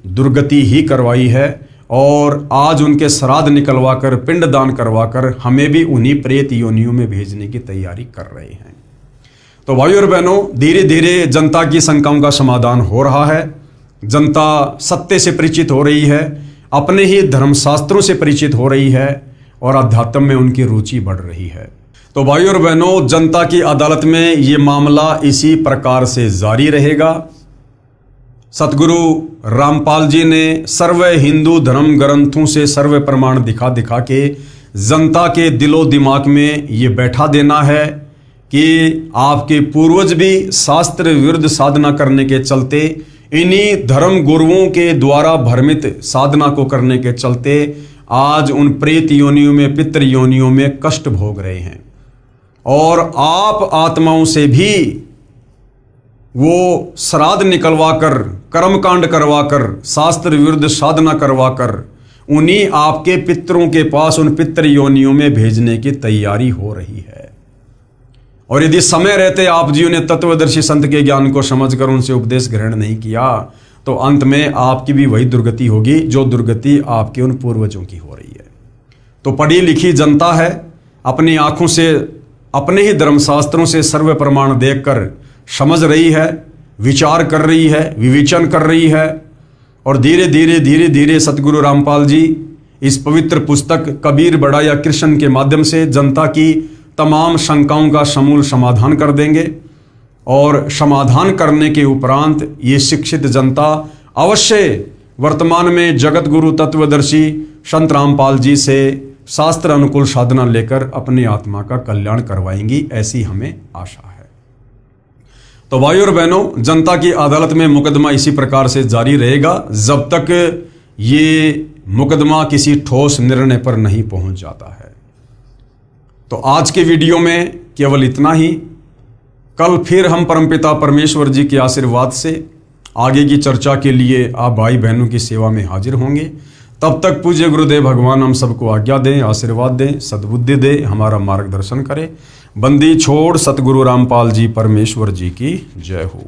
दुर्गति ही करवाई है, और आज उनके श्राद्ध निकलवाकर पिंडदान करवाकर हमें भी उन्हीं प्रेत योनियों में भेजने की तैयारी कर रहे हैं। तो भाइयों और बहनों, धीरे धीरे जनता की शंकाओं का समाधान हो रहा है। जनता सत्य से परिचित हो रही है, अपने ही धर्मशास्त्रों से परिचित हो रही है और अध्यात्म में उनकी रुचि बढ़ रही है। तो भाइयों और बहनों, जनता की अदालत में ये मामला इसी प्रकार से जारी रहेगा। सतगुरु रामपाल जी ने सर्व हिंदू धर्म ग्रंथों से सर्व प्रमाण दिखा दिखा के जनता के दिलो दिमाग में ये बैठा देना है कि आपके पूर्वज भी शास्त्र विरुद्ध साधना करने के चलते, इन्हीं धर्म गुरुओं के द्वारा भ्रमित साधना को करने के चलते आज उन प्रेत योनियों में, पितृ योनियों में कष्ट भोग रहे हैं। और आप आत्माओं से भी वो श्राद्ध निकलवाकर, कर्मकांड करवाकर, शास्त्र विरुद्ध साधना करवाकर उन्हीं आपके पितरों के पास, उन पितृ योनियों में भेजने की तैयारी हो रही है। और यदि समय रहते आप जियों ने तत्वदर्शी संत के ज्ञान को समझकर उनसे उपदेश ग्रहण नहीं किया तो अंत में आपकी भी वही दुर्गति होगी जो दुर्गति आपके उन पूर्वजों की हो रही है। तो पढ़ी लिखी जनता है, अपनी आंखों से, अपने ही धर्मशास्त्रों से सर्व प्रमाण देखकर समझ रही है, विचार कर रही है, विवेचन कर रही है। और धीरे धीरे सतगुरु रामपाल जी इस पवित्र पुस्तक कबीर बड़ा या कृष्ण के माध्यम से जनता की तमाम शंकाओं का समूल समाधान कर देंगे। और समाधान करने के उपरांत ये शिक्षित जनता अवश्य वर्तमान में जगत गुरु तत्वदर्शी संत रामपाल जी से शास्त्र अनुकूल साधना लेकर अपनी आत्मा का कल्याण करवाएंगी, ऐसी हमें आशा है। तो भाइयों और बहनों, जनता की अदालत में मुकदमा इसी प्रकार से जारी रहेगा जब तक ये मुकदमा किसी ठोस निर्णय पर नहीं पहुंच जाता है। तो आज के वीडियो में केवल इतना ही। कल फिर हम परमपिता परमेश्वर जी के आशीर्वाद से आगे की चर्चा के लिए आप भाई बहनों की सेवा में हाजिर होंगे। तब तक पूज्य गुरुदेव भगवान हम सबको आज्ञा दें, आशीर्वाद दें, सद्बुद्धि दें, हमारा मार्गदर्शन करें। बंदी छोड़ सतगुरु रामपाल जी परमेश्वर जी की जय हो।